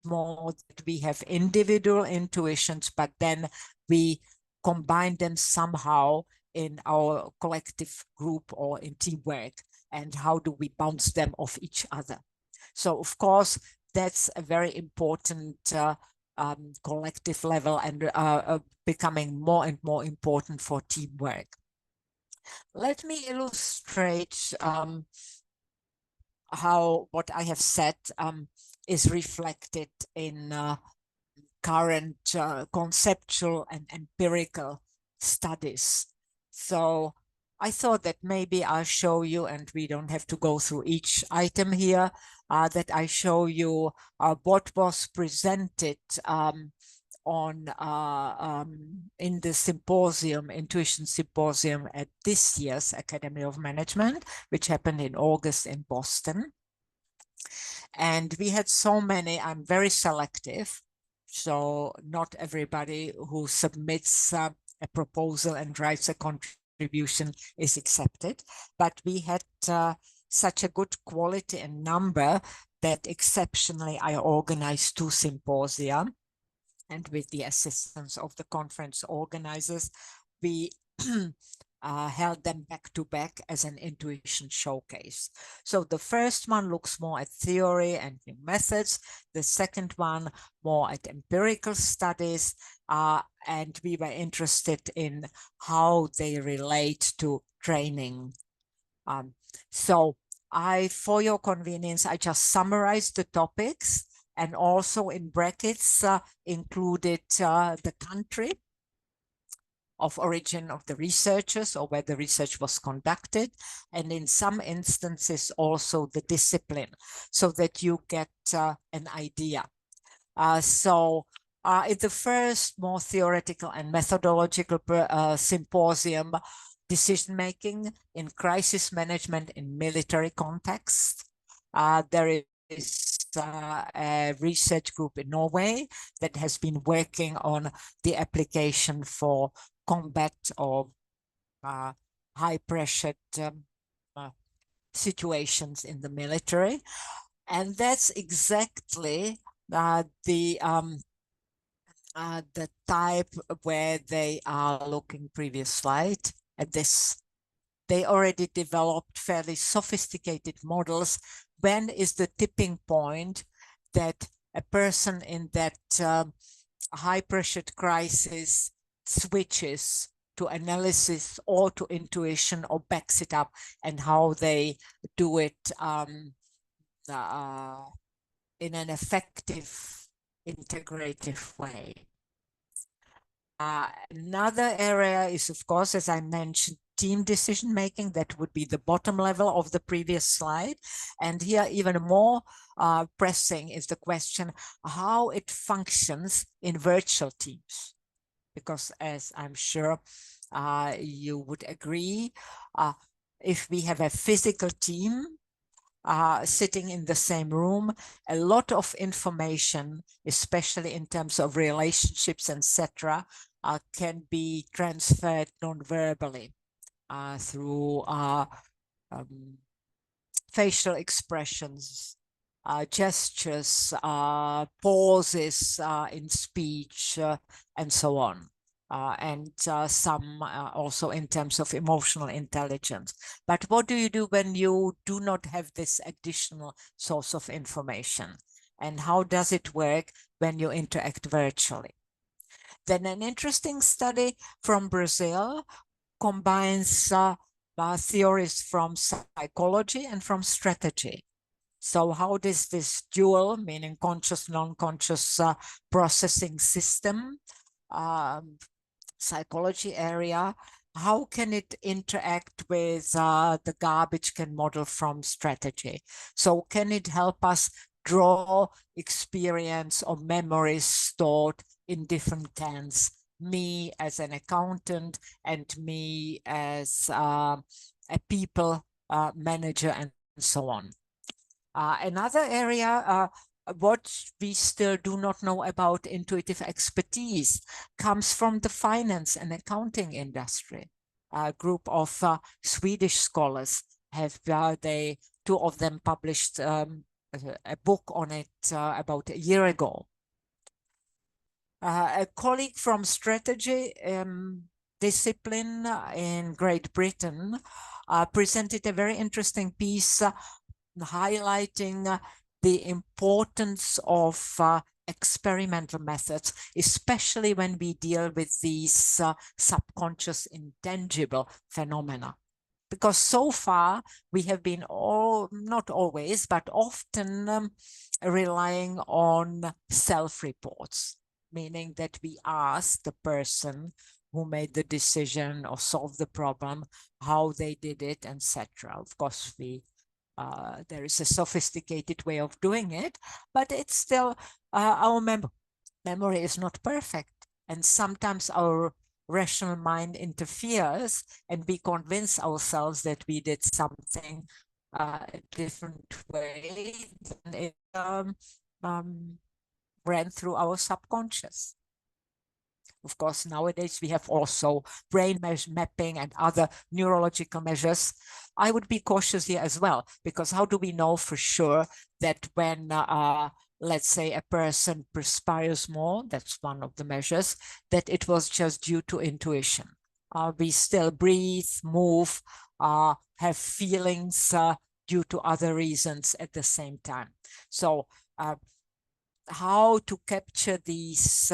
more that we have individual intuitions, but then we combine them somehow in our collective group or in teamwork, and how do we bounce them off each other. So of course that's a very important collective level and becoming more and more important for teamwork. Let me illustrate how what I have said is reflected in current conceptual and empirical studies. So I thought that maybe I'll show you, and we don't have to go through each item here, that I show you what was presented in the symposium, Intuition Symposium at this year's Academy of Management, which happened in August in Boston. And we had so many, I'm very selective, so not everybody who submits a proposal and writes a contribution is accepted, but we had such a good quality and number that exceptionally I organized 2 symposia, and with the assistance of the conference organizers, we held them back to back as an intuition showcase. So the first one looks more at theory and new methods. The second one more at empirical studies. And we were interested in how they relate to training. So for your convenience, I just summarized the topics and also in brackets included the country of origin of the researchers or where the research was conducted, and in some instances also the discipline, so that you get an idea. In the first more theoretical and methodological symposium, decision-making in crisis management in military context, there is a research group in Norway that has been working on the application for combat or high-pressured situations in the military. And that's exactly the type where they are looking, previous slide, at this. They already developed fairly sophisticated models. When is the tipping point that a person in that high-pressured crisis switches to analysis or to intuition or backs it up, and how they do it in an effective, integrative way. Another area is, of course, as I mentioned, team decision making. That would be the bottom level of the previous slide. And here, even more pressing is the question how it functions in virtual teams. Because as I'm sure you would agree, if we have a physical team sitting in the same room, a lot of information, especially in terms of relationships, etc., can be transferred non-verbally through facial expressions, gestures, pauses in speech, and so on. And some also in terms of emotional intelligence. But what do you do when you do not have this additional source of information? And how does it work when you interact virtually? Then an interesting study from Brazil combines theories from psychology and from strategy. So how does this dual, meaning conscious, non-conscious processing system, psychology area, how can it interact with the garbage can model from strategy? So can it help us draw experience or memories stored in different cans? Me as an accountant and me as a people manager and so on. Another area what we still do not know about intuitive expertise comes from the finance and accounting industry. A group of Swedish scholars have, 2 of them published a book on it about a year ago. A colleague from strategy discipline in Great Britain presented a very interesting piece highlighting the importance of experimental methods, especially when we deal with these subconscious intangible phenomena. Because so far we have been not always, but often relying on self-reports, meaning that we ask the person who made the decision or solved the problem, how they did it, etc. Of course, there is a sophisticated way of doing it, but it's still our memory is not perfect. And sometimes our rational mind interferes and we convince ourselves that we did something a different way than it ran through our subconscious. Of course, nowadays we have also brain mapping and other neurological measures. I would be cautious here as well, because how do we know for sure that when, let's say, a person perspires more, that's one of the measures, that it was just due to intuition. We still breathe, move, have feelings due to other reasons at the same time. So how to capture these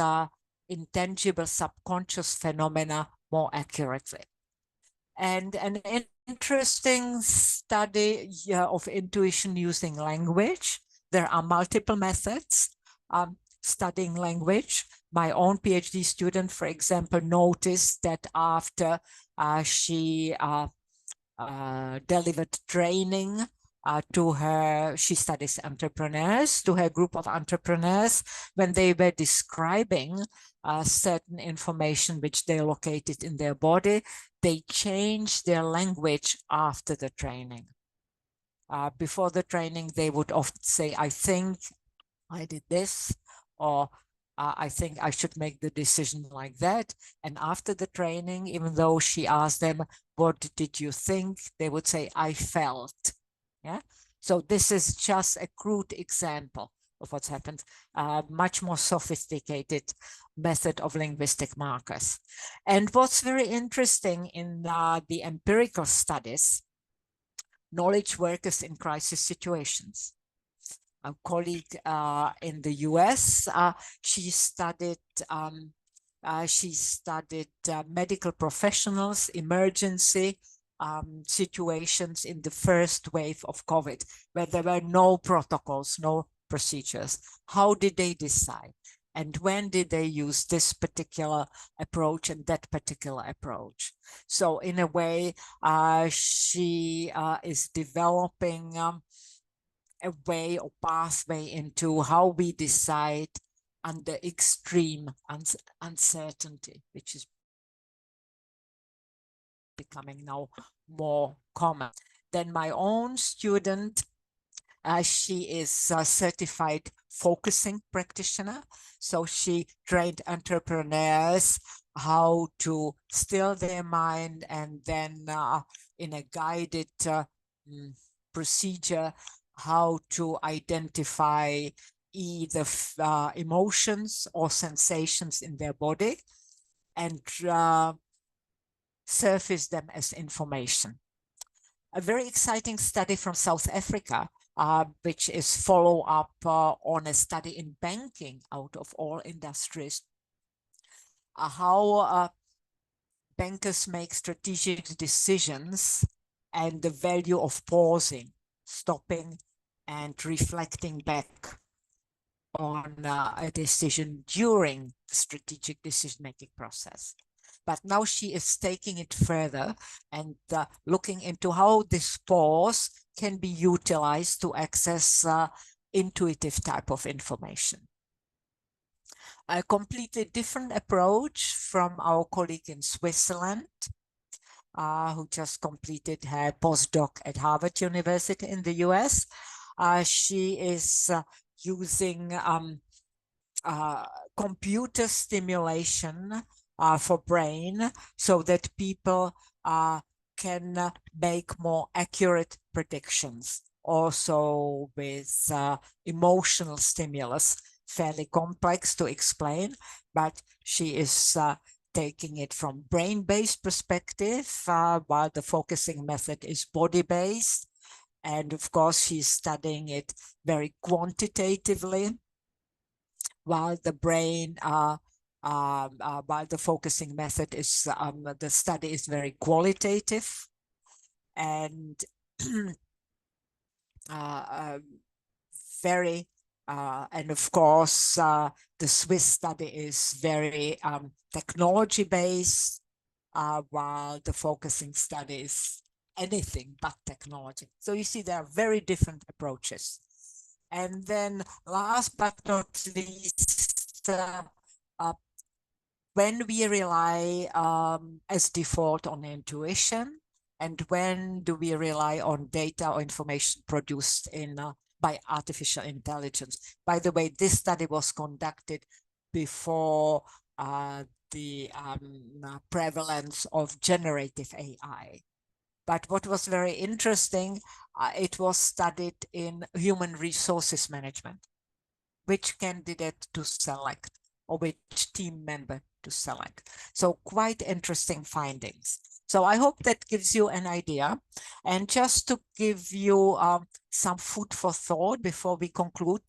intangible subconscious phenomena more accurately. And an interesting study of intuition using language. There are multiple methods studying language. My own PhD student, for example, noticed that after she delivered training she studies entrepreneurs, to her group of entrepreneurs, when they were describing certain information which they located in their body, they changed their language after the training. Before the training, they would often say, I think I did this, or I think I should make the decision like that. And after the training, even though she asked them, what did you think? They would say, I felt. Yeah. So this is just a crude example of what's happened. Much more sophisticated method of linguistic markers. And what's very interesting in the empirical studies, knowledge workers in crisis situations. A colleague in the US, she studied medical professionals, emergency situations in the first wave of COVID, where there were no protocols, no procedures. How did they decide? And when did they use this particular approach and that particular approach? So in a way, she is developing a way or pathway into how we decide under extreme uncertainty, which is becoming now more common. Then my own student, she is a certified focusing practitioner. So she trained entrepreneurs how to still their mind, and then in a guided procedure, how to identify either emotions or sensations in their body and surface them as information. A very exciting study from South Africa, which is follow-up on a study in banking out of all industries, how bankers make strategic decisions and the value of pausing, stopping, and reflecting back on a decision during the strategic decision-making process. But now she is taking it further and looking into how this pause can be utilized to access intuitive type of information. A completely different approach from our colleague in Switzerland, who just completed her postdoc at Harvard University in the US. She is using computer stimulation for brain so that people can make more accurate predictions. Also with emotional stimulus, fairly complex to explain, but she is taking it from brain-based perspective, while the focusing method is body-based. And of course, she's studying it very quantitatively, while the brain, while the focusing method is, the study is very qualitative. And very, and of course, the Swiss study is very technology based, while the focusing study is anything but technology. So you see, there are very different approaches. And then last but not least, when we rely as default on intuition, and when do we rely on data or information produced in by artificial intelligence? By the way, this study was conducted before the prevalence of generative AI. But what was very interesting, it was studied in human resources management, which candidate to select or which team member to select. So quite interesting findings. So I hope that gives you an idea. And just to give you some food for thought before we conclude,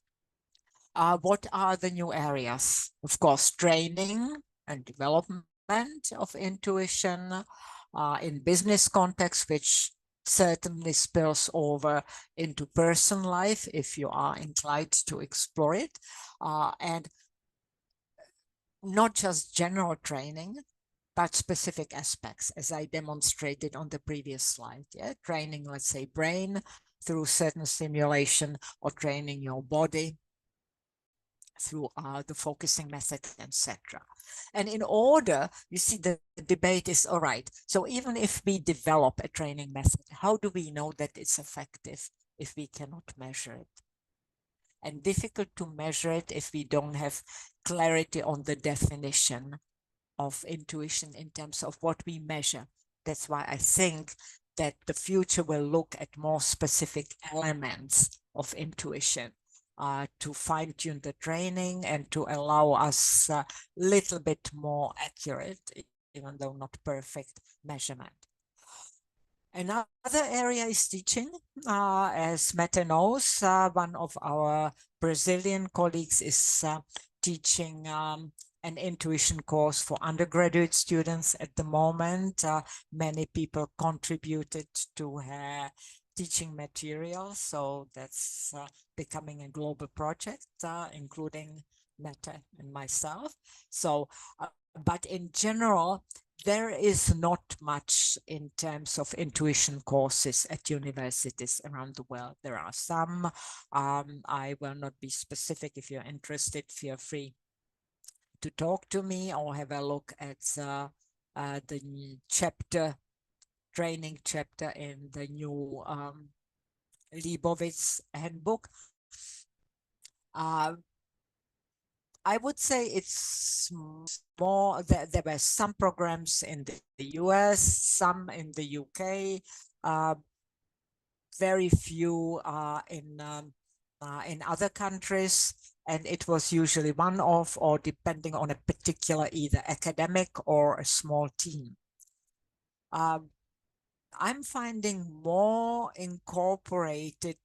what are the new areas? Of course, training and development of intuition in business context, which certainly spills over into personal life if you are inclined to explore it. And not just general training, but specific aspects, as I demonstrated on the previous slide. Yeah? Training, let's say, brain through certain stimulation, or training your body through the focusing method, etc. And in order, you see, the debate is, all right, so even if we develop a training method, how do we know that it's effective if we cannot measure it? And difficult to measure it if we don't have clarity on the definition of intuition in terms of what we measure. That's why I think that the future will look at more specific elements of intuition to fine-tune the training and to allow us a little bit more accurate, even though not perfect, measurement. Another area is teaching. As Mette knows, one of our Brazilian colleagues is teaching an intuition course for undergraduate students at the moment. Many people contributed to her teaching material, so that's becoming a global project, including Mette and myself. So, but in general, there is not much in terms of intuition courses at universities around the world. There are some. I will not be specific. If you're interested, feel free to talk to me or have a look at the chapter, training chapter in the new Leibovitz handbook. I would say it's more, there were some programs in the US, some in the UK, very few in other countries. And it was usually one-off or depending on a particular either academic or a small team. I'm finding more incorporated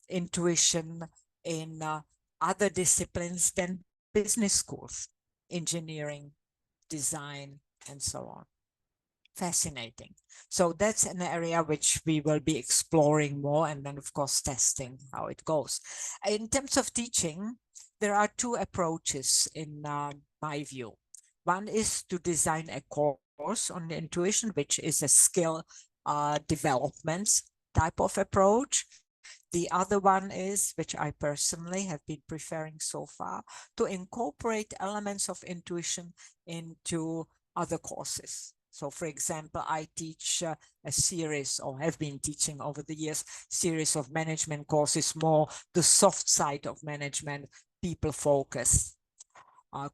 intuition in other disciplines than business schools, engineering, design, and so on. Fascinating. So that's an area which we will be exploring more, and then of course testing how it goes. In terms of teaching, there are two approaches in my view. One is to design a course on intuition, which is a skill development type of approach. The other one is, which I personally have been preferring so far, to incorporate elements of intuition into other courses. So for example, I teach a series, or have been teaching over the years, series of management courses, more the soft side of management, people focus,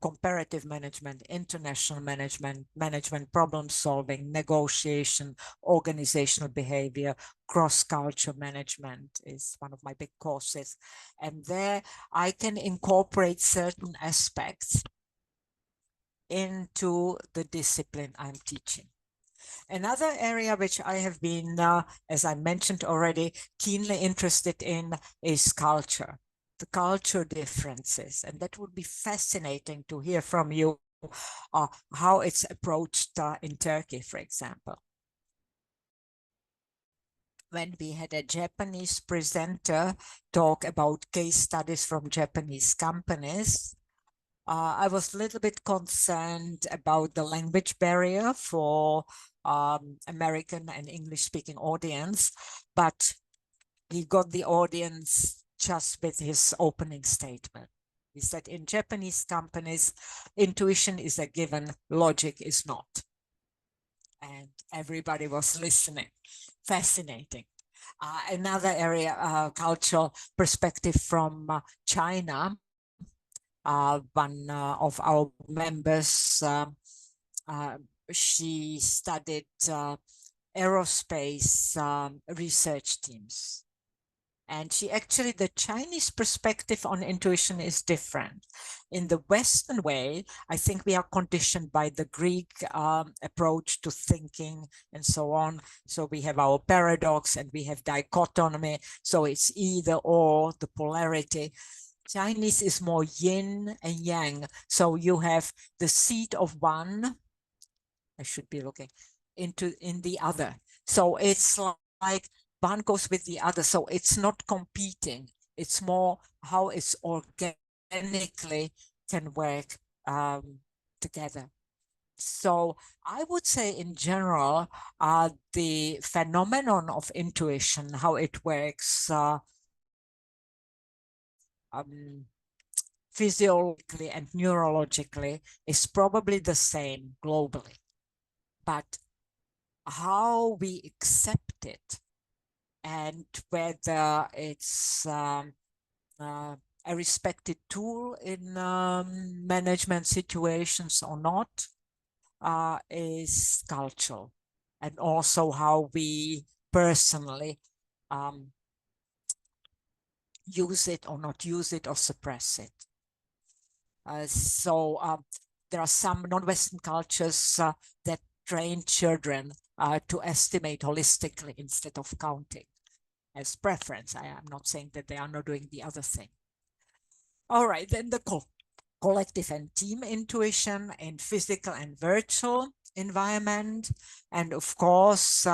comparative management, international management, management problem solving, negotiation, organizational behavior, cross-culture management is one of my big courses. And there I can incorporate certain aspects into the discipline I'm teaching. Another area which I have been, as I mentioned already, keenly interested in is culture, the culture differences. And that would be fascinating to hear from you how it's approached in Turkey, for example. When we had a Japanese presenter talk about case studies from Japanese companies, I was a little bit concerned about the language barrier for American and English-speaking audience, but he got the audience just with his opening statement. He said, in Japanese companies, intuition is a given, logic is not. And everybody was listening. Fascinating. Another area, cultural perspective from China. One of our members, she studied aerospace research teams. And she actually, the Chinese perspective on intuition is different. In the Western way, I think we are conditioned by the Greek approach to thinking and so on. So we have our paradox and we have dichotomy. So it's either or, the polarity. Chinese is more yin and yang. So you have the seed of one, I should be looking, in the other. So it's like one goes with the other. So it's not competing. It's more how it's organically can work together. So I would say in general, the phenomenon of intuition, how it works physiologically and neurologically is probably the same globally. But how we accept it and whether it's a respected tool in management situations or not is cultural. And also how we personally use it or not use it or suppress it. So there are some non-Western cultures that train children to estimate holistically instead of counting as preference. I am not saying that they are not doing the other thing. All right, then the collective and team intuition in physical and virtual environment. And of course,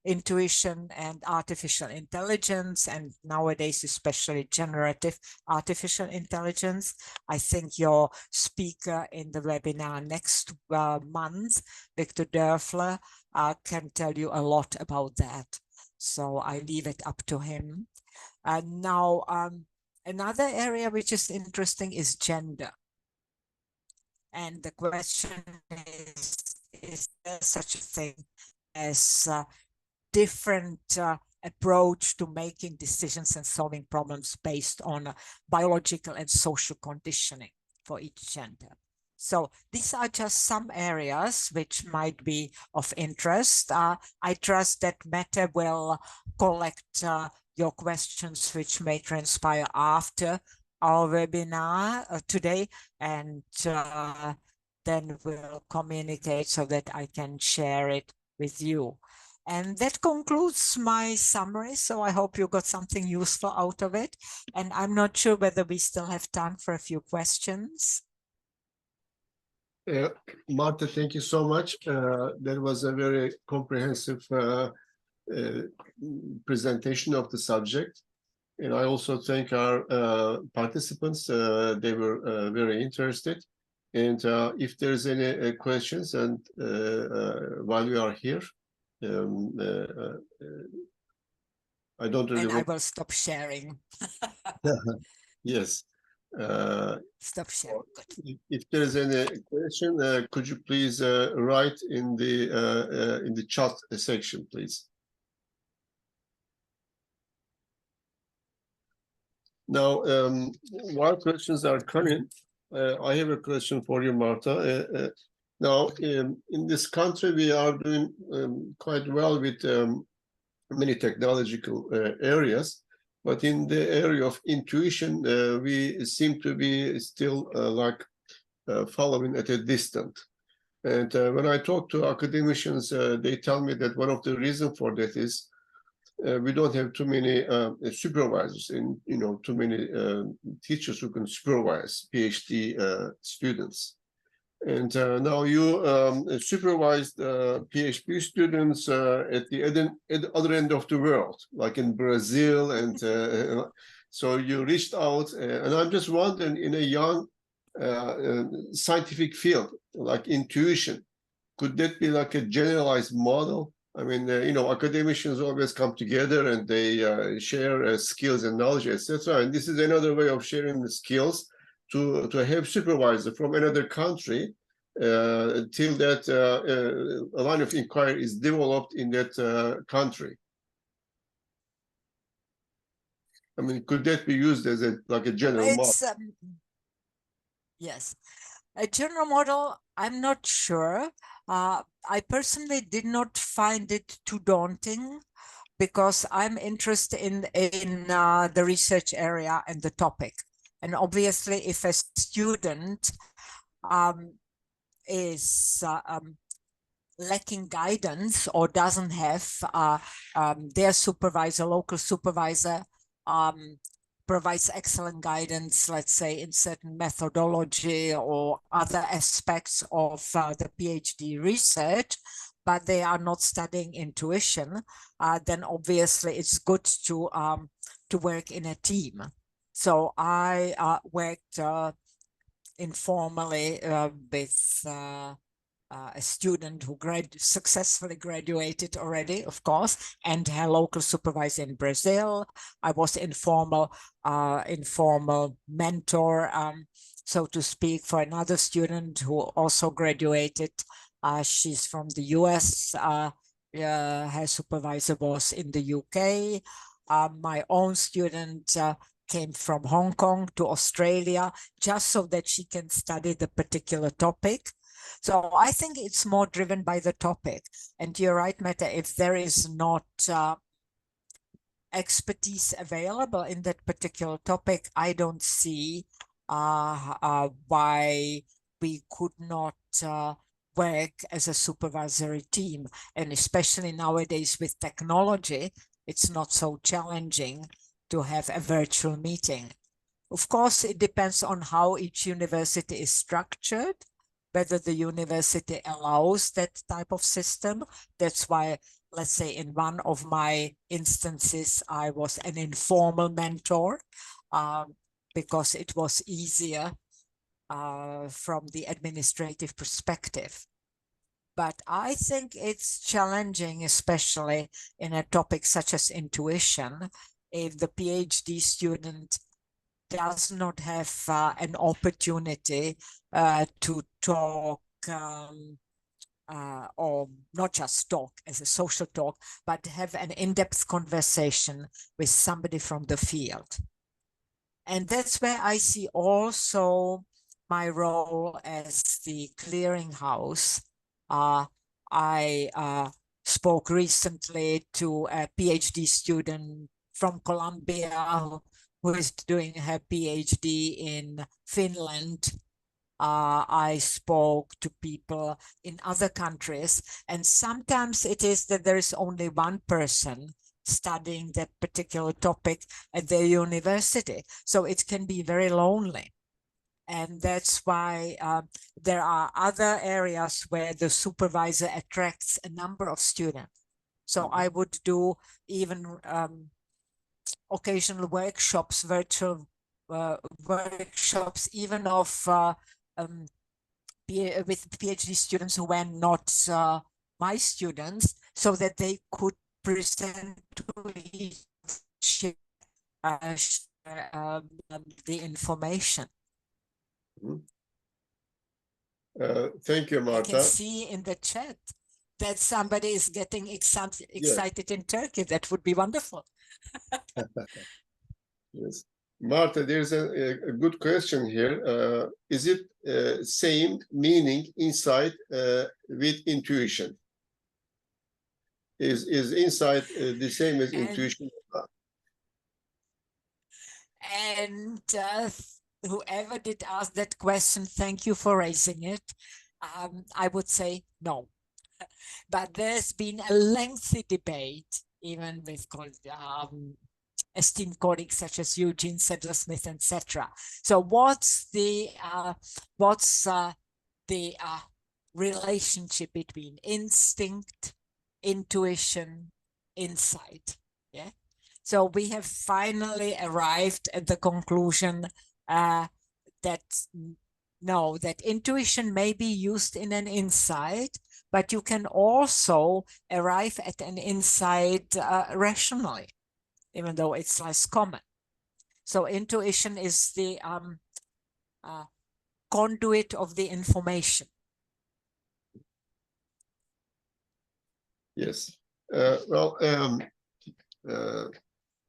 intuition and artificial intelligence, and nowadays especially generative artificial intelligence. I think your speaker in the webinar next month, Victor Dörfler, can tell you a lot about that. So I leave it up to him. And now, another area which is interesting is gender. And the question is there such a thing as different approach to making decisions and solving problems based on biological and social conditioning for each gender? So these are just some areas which might be of interest. I trust that Mette will collect your questions which may transpire after our webinar today, and then we'll communicate so that I can share it with you. And that concludes my summary. So I hope you got something useful out of it. And I'm not sure whether we still have time for a few questions. Marta, thank you so much. That was a very comprehensive presentation of the subject. And I also thank our participants. They were very interested. And if there's any questions, and while we are here, I don't really. And I will stop sharing. Yes. Stop sharing. Good. If there's any question, could you please write in the chat section, please? Now, while questions are coming, I have a question for you, Marta. Now, in this country, we are doing quite well with many technological areas, but in the area of intuition, we seem to be still following at a distance. And when I talk to academicians, they tell me that one of the reasons for that is we don't have too many supervisors and too many teachers who can supervise PhD students. And now you supervised PhD students at the other end of the world, like in Brazil, and so you reached out. And I'm just wondering, in a young scientific field like intuition, could that be like a generalized model? I mean, academicians always come together and they share skills and knowledge, etc. And this is another way of sharing the skills to have supervisor from another country till that a line of inquiry is developed in that country. I mean, could that be used as like a general model? Yes, a general model, I'm not sure. I personally did not find it too daunting because I'm interested in the research area and the topic. And obviously, if a student is lacking guidance or doesn't have their supervisor, local supervisor, provides excellent guidance, let's say, in certain methodology or other aspects of the PhD research, but they are not studying intuition, then obviously it's good to work in a team. So I worked informally with a student who successfully graduated already, of course, and her local supervisor in Brazil. I was informal mentor, so to speak, for another student who also graduated. She's from the US. Her supervisor was in the UK. My own student came from Hong Kong to Australia just so that she can study the particular topic. So I think it's more driven by the topic. And you're right, Meta, if there is not expertise available in that particular topic, I don't see why we could not work as a supervisory team. And especially nowadays with technology, it's not so challenging to have a virtual meeting. Of course, it depends on how each university is structured, whether the university allows that type of system. That's why, let's say, in one of my instances, I was an informal mentor because it was easier from the administrative perspective. But I think it's challenging, especially in a topic such as intuition, if the PhD student does not have an opportunity to talk or not just talk as a social talk, but have an in-depth conversation with somebody from the field. And that's where I see also my role as the clearinghouse. I spoke recently to a PhD student from Columbia who is doing her PhD in Finland. I spoke to people in other countries, and sometimes it is that there is only one person studying that particular topic at their university. So it can be very lonely. And that's why there are other areas where the supervisor attracts a number of students. So I would do even occasional workshops, virtual workshops, even of with PhD students who were not my students, so that they could present to each the information. Thank you, Marta. I can see in the chat that somebody is getting excited in Turkey. That would be wonderful. Yes. Marta, there's a good question here. Is it same meaning insight with intuition? Is insight the same as intuition? And whoever did ask that question, thank you for raising it. I would say no. But there's been a lengthy debate, even with esteemed colleagues such as Eugene Sedler-Smith, etc. So what's the relationship between instinct, intuition, insight? Yeah. So we have finally arrived at the conclusion that no, that intuition may be used in an insight, but you can also arrive at an insight rationally, even though it's less common. So intuition is the conduit of the information. Yes. Well,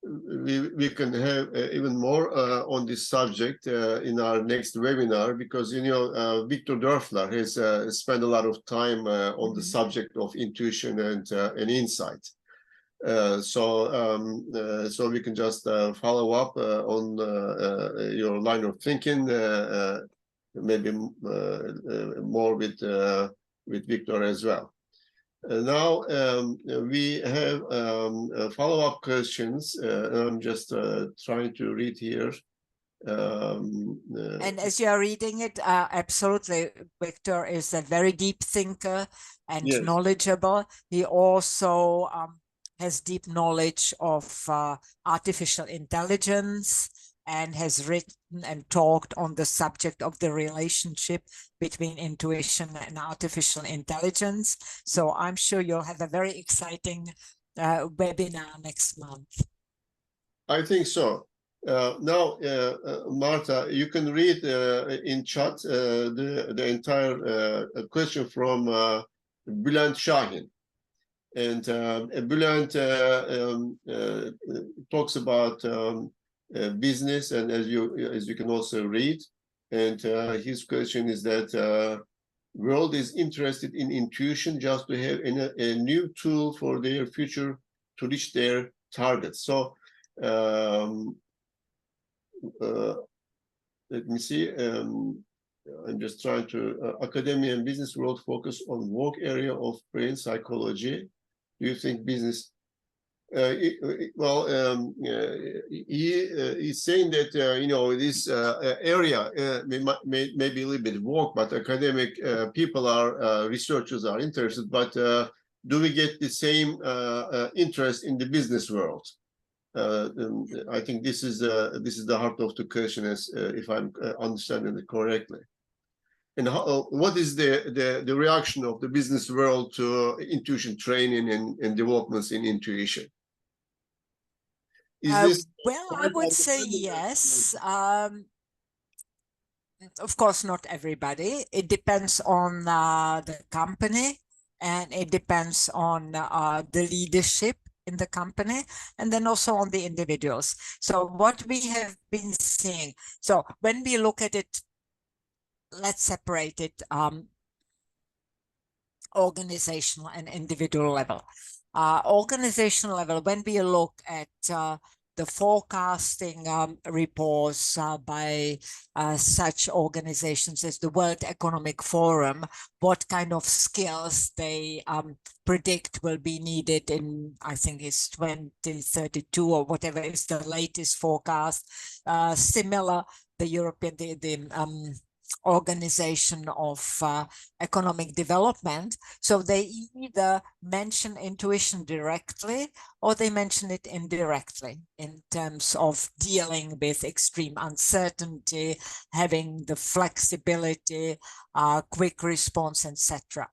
we can have even more on this subject in our next webinar, because Victor Dörfler has spent a lot of time on the subject of intuition and insight. So we can just follow up on your line of thinking, maybe more with Victor as well. Now we have follow-up questions. I'm just trying to read here. And as you are reading it, absolutely, Victor is a very deep thinker and yes. knowledgeable. He also has deep knowledge of artificial intelligence and has written and talked on the subject of the relationship between intuition and artificial intelligence. So I'm sure you'll have a very exciting webinar next month. I think so. Now, Marta, you can read in chat the entire question from Bülent Şahin. And Bülent talks about business, and as you can also read, and his question is that world is interested in intuition just to have a new tool for their future to reach their targets. So let me see. I'm just trying to academia and business world focus on work area of brain psychology. Do you think business? He is saying that this area may be a little bit woke, but academic people are researchers are interested. But do we get the same interest in the business world? I think this is the heart of the question, as if I'm understanding it correctly. And what is the reaction of the business world to intuition training and developments in intuition? Is this well, I would say yes. Of course, not everybody. It depends on the company, and it depends on the leadership in the company, and then also on the individuals. So what we have been seeing, so when we look at it, let's separate it organizational and individual level. Organizational level, when we look at the forecasting reports by such organizations as the World Economic Forum, what kind of skills they predict will be needed in, I think it's 2032 or whatever is the latest forecast. Similar, the European, the Organization of Economic Development. So they either mention intuition directly or they mention it indirectly in terms of dealing with extreme uncertainty, having the flexibility, quick response, etc.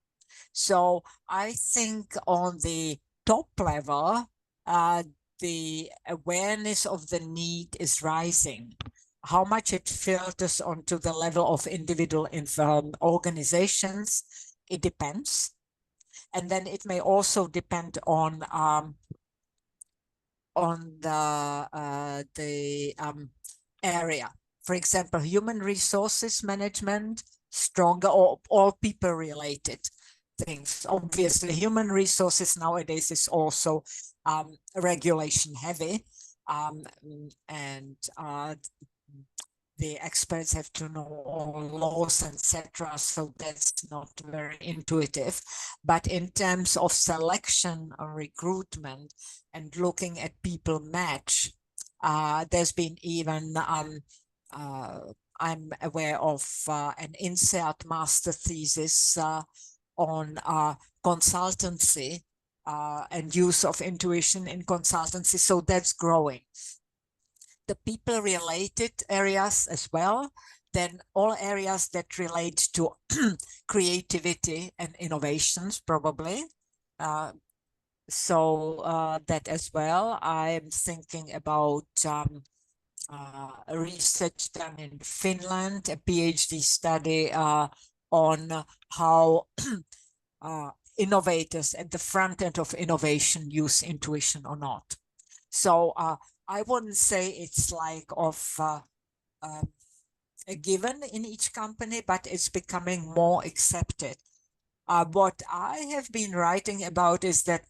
So I think on the top level, the awareness of the need is rising. How much it filters onto the level of individual organizations, it depends. And then it may also depend on the area. For example, human resources management, stronger, or all people related things. Obviously, human resources nowadays is also regulation heavy. And the experts have to know all laws, etc. So that's not very intuitive. But in terms of selection or recruitment and looking at people match, there's been even I'm aware of an INSEAD master thesis on consultancy and use of intuition in consultancy. So that's growing. The people related areas as well, then all areas that relate to creativity and innovations probably. So that as well. I'm thinking about research done in Finland, a PhD study on how innovators at the front end of innovation use intuition or not. So I wouldn't say it's like a given in each company, but it's becoming more accepted. What I have been writing about is that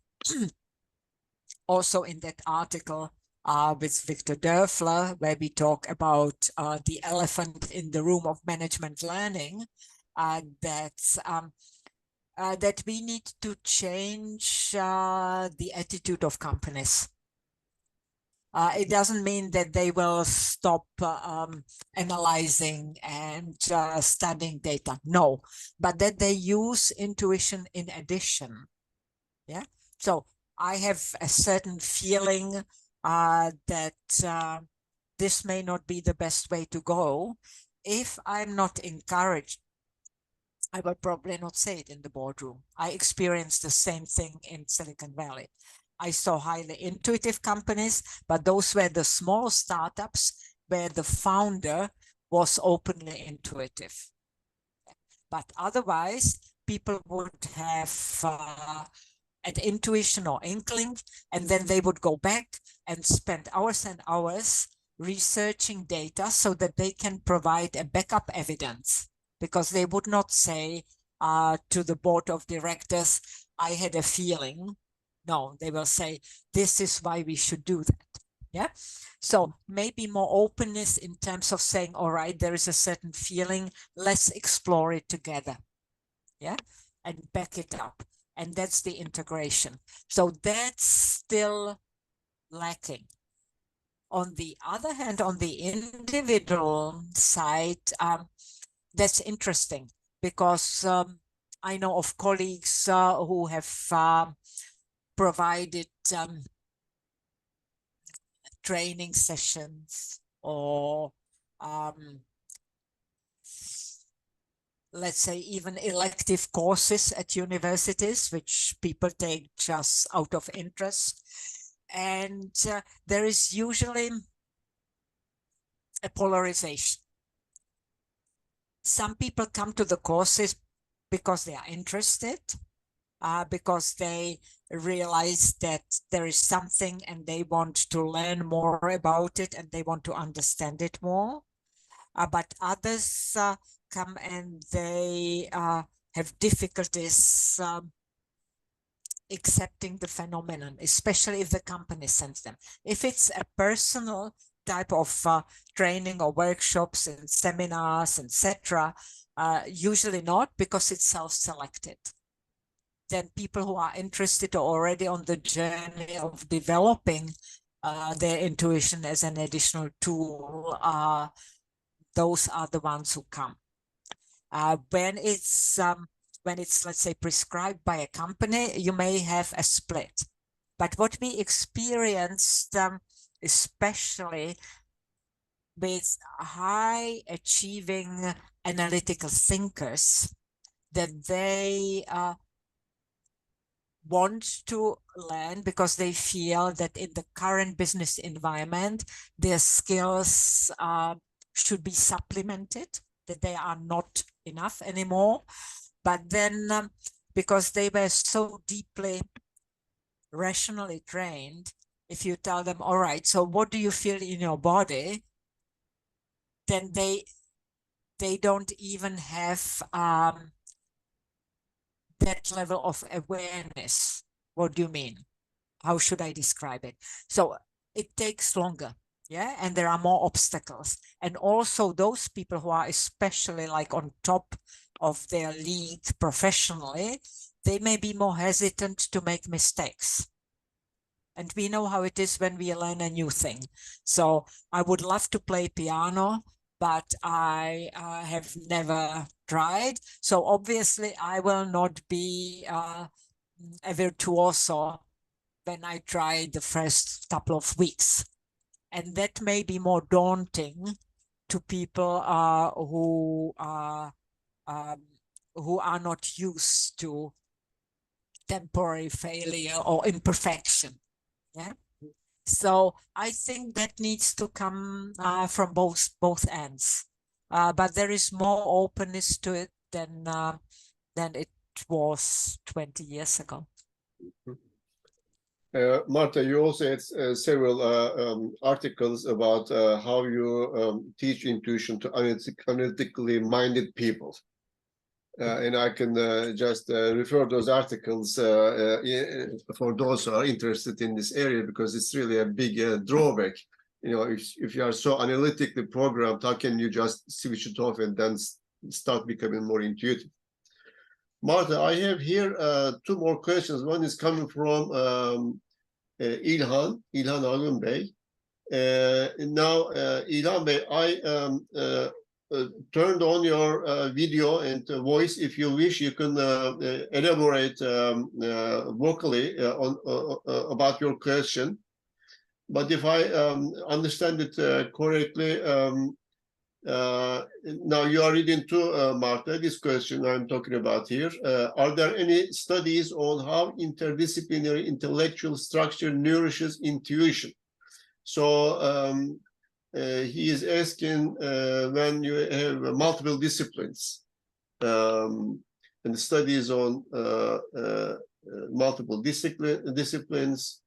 also in that article with Victor Dörfler, where we talk about the elephant in the room of management learning, that we need to change the attitude of companies. It doesn't mean that they will stop analyzing and studying data. No, but that they use intuition in addition. Yeah. So I have a certain feeling that this may not be the best way to go. If I'm not encouraged, I would probably not say it in the boardroom. I experienced the same thing in Silicon Valley. I saw highly intuitive companies, but those were the small startups where the founder was openly intuitive. But otherwise, people would have an intuition or inkling, and then they would go back and spend hours and hours researching data so that they can provide a backup evidence, because they would not say to the board of directors, I had a feeling. No, they will say, this is why we should do that. Yeah. So maybe more openness in terms of saying, all right, there is a certain feeling, let's explore it together. Yeah. And back it up. And that's the integration. So that's still lacking. On the other hand, on the individual side, that's interesting because I know of colleagues who have provided training sessions or let's say even elective courses at universities, which people take just out of interest. And there is usually a polarization. Some people come to the courses because they are interested, because they realize that there is something and they want to learn more about it and they want to understand it more. But others come and they have difficulties accepting the phenomenon, especially if the company sends them. If it's a personal type of training or workshops and seminars, etc., usually not, because it's self-selected. Then people who are interested or already on the journey of developing their intuition as an additional tool, those are the ones who come. When it's let's say prescribed by a company, you may have a split. But what we experienced, especially with high achieving analytical thinkers, that they want to learn because they feel that in the current business environment, their skills should be supplemented, that they are not enough anymore. But then because they were so deeply rationally trained, if you tell them, all right, so what do you feel in your body? Then they don't even have that level of awareness. What do you mean? How should I describe it? So it takes longer. Yeah, and there are more obstacles. And also those people who are especially like on top of their league professionally, they may be more hesitant to make mistakes. And we know how it is when we learn a new thing. So I would love to play piano, but I have never tried. So obviously I will not be a virtuoso when I try the first couple of weeks. And that may be more daunting to people who are not used to temporary failure or imperfection. Yeah. So I think that needs to come from both ends. But there is more openness to it than it was 20 years ago. Marta, you also had several articles about how you teach intuition to analytically minded people. And I can just refer those articles for those who are interested in this area, because it's really a big drawback. You know, if you are so analytically programmed, how can you just switch it off and then start becoming more intuitive? Marta, I have here two more questions. One is coming from İlhan Ağun Bey. Now, İlhan Bey, I turned on your video and voice. If you wish, you can elaborate vocally on about your question. But if I understand it correctly, now you are reading to Marta this question I'm talking about here. Are there any studies on how interdisciplinary intellectual structure nourishes intuition? So he is asking when you have multiple disciplines and studies on multiple disciplines,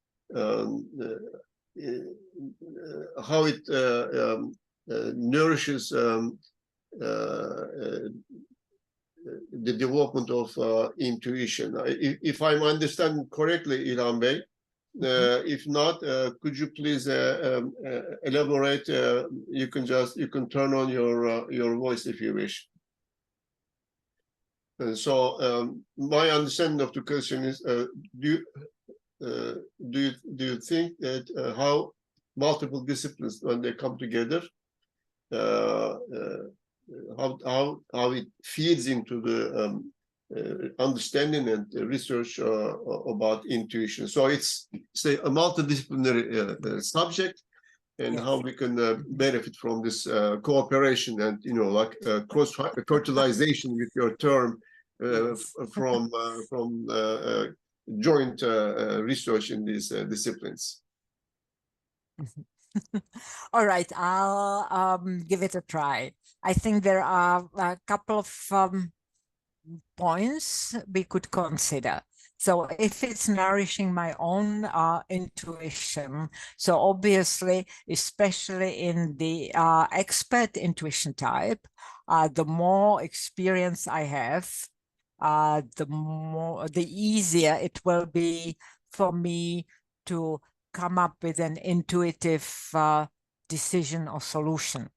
how it nourishes the development of intuition. If I'm understanding correctly, İlhan Bey, if not, could you please elaborate? You can turn on your voice if you wish. So my understanding of the question is, do you think that how multiple disciplines, when they come together, how it feeds into the understanding and research about intuition? So it's say a multidisciplinary subject, and yes, how we can benefit from this cooperation and, you know, like cross fertilization with your term, yes, from joint research in these disciplines. All right, I'll give it a try. I think there are a couple of points we could consider. So if it's nourishing my own intuition, so obviously, especially in the expert intuition type, the more experience I have, the easier it will be for me to come up with an intuitive decision or solution.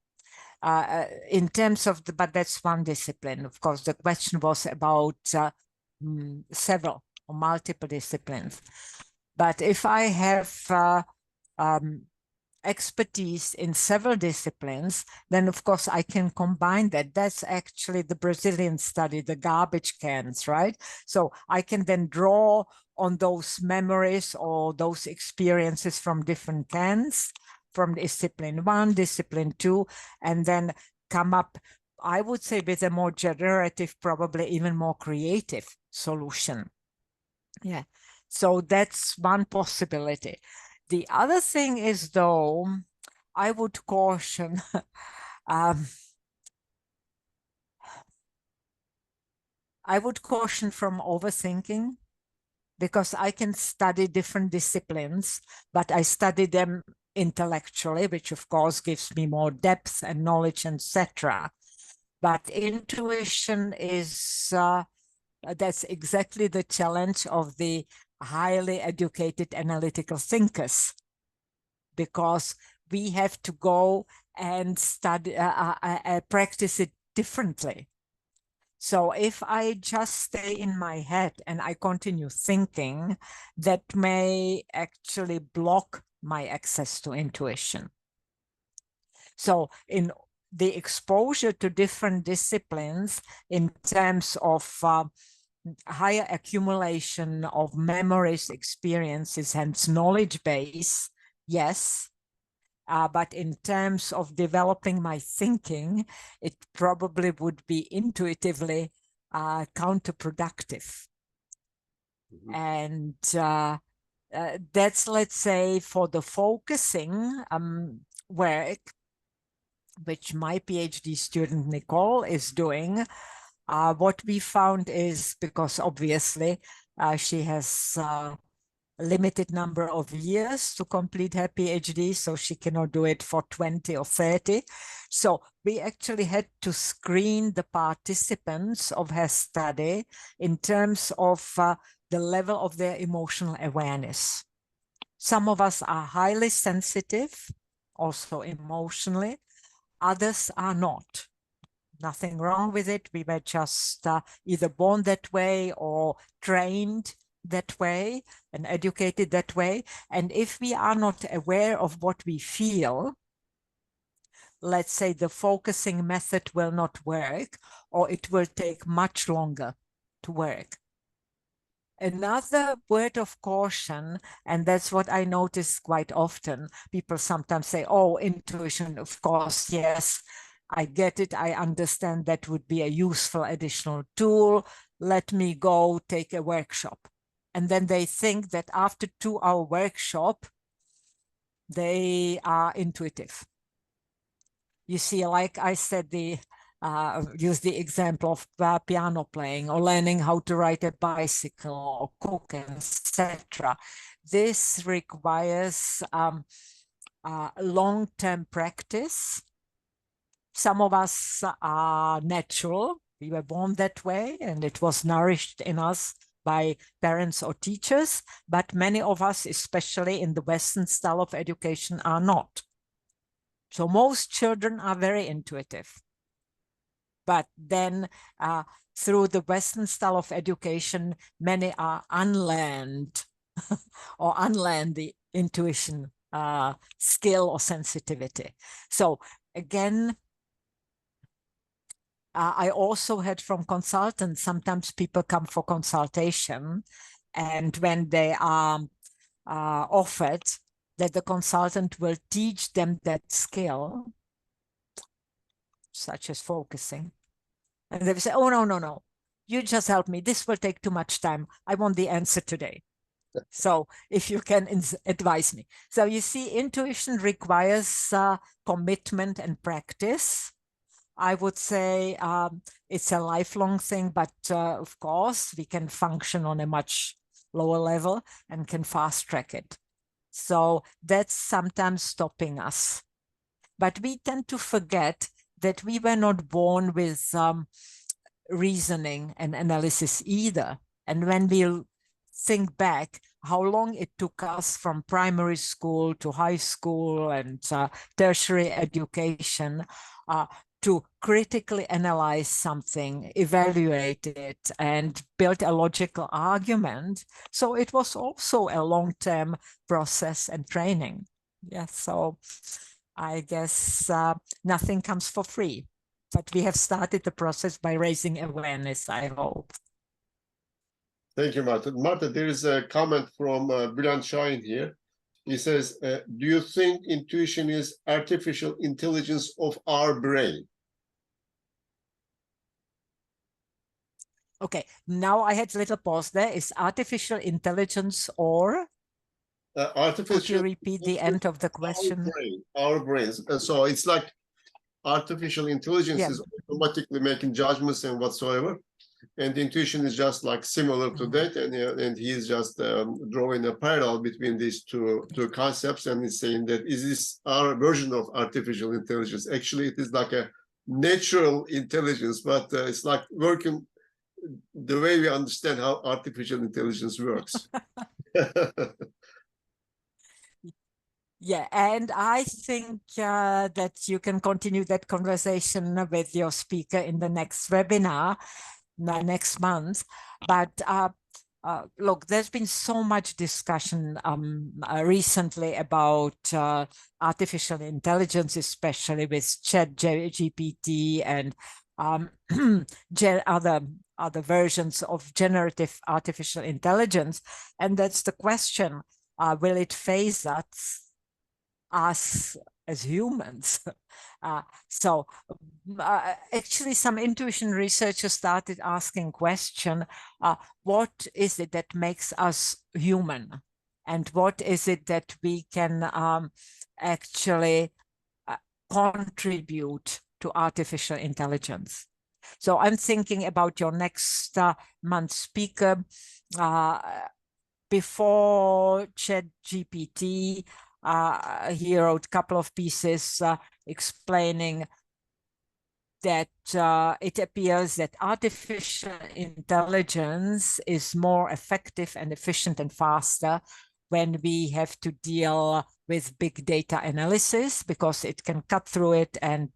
In terms of but that's one discipline. Of course, the question was about several or multiple disciplines. But if I have expertise in several disciplines, then of course I can combine that. That's actually the Brazilian study, the garbage cans, right? So I can then draw on those memories or those experiences from different cans, from discipline 1, discipline 2, and then come up, I would say, with a more generative, probably even more creative solution. Yeah, so that's one possibility. The other thing is, though, I would caution from overthinking, because I can study different disciplines, but I study them intellectually, which of course gives me more depth and knowledge, etc. But intuition is, that's exactly the challenge of the highly educated analytical thinkers, because we have to go and study, practice it differently. So if I just stay in my head and I continue thinking, that may actually block my access to intuition. So in the exposure to different disciplines in terms of higher accumulation of memories, experiences, and knowledge base, yes. But in terms of developing my thinking, it probably would be intuitively counterproductive. Mhm. And that's, let's say, for the focusing work, which my PhD student Nicole is doing. What we found is, because obviously she has a limited number of years to complete her PhD, so she cannot do it for 20 or 30. So we actually had to screen the participants of her study in terms of the level of their emotional awareness. Some of us are highly sensitive, also emotionally. Others are not. Nothing wrong with it. We were just either born that way or trained that way and educated that way. And if we are not aware of what we feel, let's say the focusing method will not work, or it will take much longer to work. Another word of caution, and that's what I notice quite often, people sometimes say, oh, intuition, of course, yes, I get it, I understand that would be a useful additional tool, let me go take a workshop. And then they think that after 2-hour workshop, they are intuitive. You see, like I said, use the example of piano playing or learning how to ride a bicycle or cook, etc. This requires long-term practice. Some of us are natural. We were born that way, and it was nourished in us by parents or teachers. But many of us, especially in the Western style of education, are not. So most children are very intuitive. But then through the Western style of education, many are unlearned or unlearn the intuition skill or sensitivity. So again, I also had from consultants, sometimes people come for consultation, and when they are offered that the consultant will teach them that skill, such as focusing, and they will say, oh, no, you just help me. This will take too much time. I want the answer today. So if you can advise me. So you see, intuition requires commitment and practice. I would say it's a lifelong thing, but of course we can function on a much lower level and can fast track it. So that's sometimes stopping us. But we tend to forget that we were not born with reasoning and analysis either. And when we think back how long it took us from primary school to high school and tertiary education to critically analyze something, evaluate it, and build a logical argument. So it was also a long-term process and training. Yeah, so I guess nothing comes for free, but we have started the process by raising awareness, I hope. Thank you, Marta. Marta, there is a comment from Bülent Şahin here. He says, do you think intuition is artificial intelligence of our brain? Okay, now I had a little pause there. Is artificial intelligence or? Artificial. Could you repeat the end of the question? Our brains. So it's like artificial intelligence is automatically making judgments and whatsoever. And intuition is just like similar to that. And he's just drawing a parallel between these two concepts. And he's saying that is this our version of artificial intelligence? Actually, it is like a natural intelligence, but it's like working the way we understand how artificial intelligence works. Yeah, and I think that you can continue that conversation with your speaker in the next webinar next month. But look, there's been so much discussion recently about artificial intelligence, especially with ChatGPT and other versions of generative artificial intelligence. And that's the question, will it phase us as humans? So actually some intuition researchers started asking question, what is it that makes us human? And what is it that we can actually contribute to artificial intelligence? So I'm thinking about your next month speaker. Before ChatGPT, he wrote a couple of pieces explaining that it appears that artificial intelligence is more effective and efficient and faster when we have to deal with big data analysis, because it can cut through it and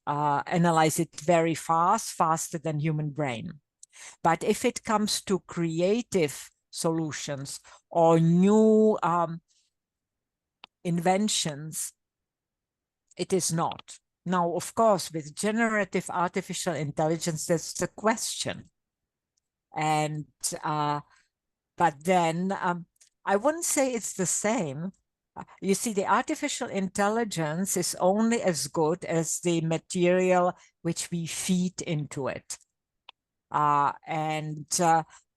analyze it very fast, faster than human brain. But if it comes to creative solutions or new inventions, it is not. Now, of course, with generative artificial intelligence, that's the question. And but then I wouldn't say it's the same. You see, the artificial intelligence is only as good as the material which we feed into it. And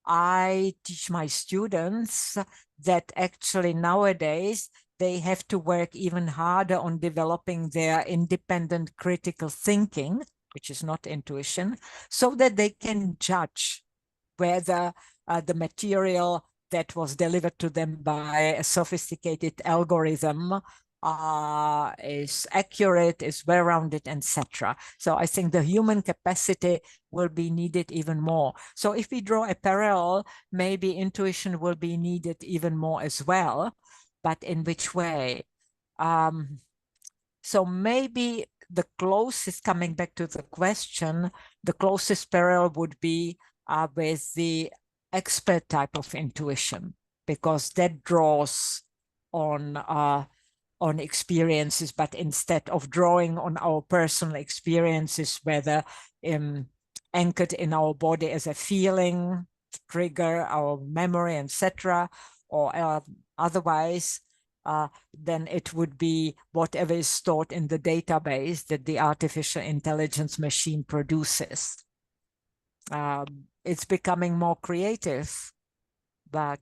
I teach my students that actually nowadays they have to work even harder on developing their independent critical thinking, which is not intuition, so that they can judge whether the material that was delivered to them by a sophisticated algorithm is accurate, is well-rounded, etc. So I think the human capacity will be needed even more. So if we draw a parallel, maybe intuition will be needed even more as well, but in which way? So maybe the closest, coming back to the question, the closest parallel would be with the expert type of intuition, because that draws on experiences, but instead of drawing on our personal experiences, whether anchored in our body as a feeling, trigger our memory, etc., or otherwise, then it would be whatever is stored in the database that the artificial intelligence machine produces. It's becoming more creative, but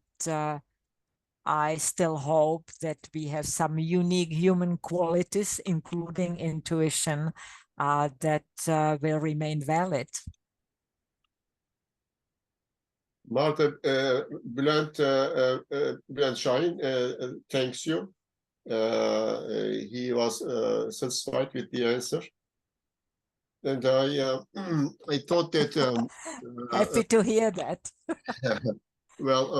I still hope that we have some unique human qualities, including intuition, that will remain valid. Marta, Bülent Şahin thanks you. He was satisfied with the answer. And I thought that... Happy to hear that. Well,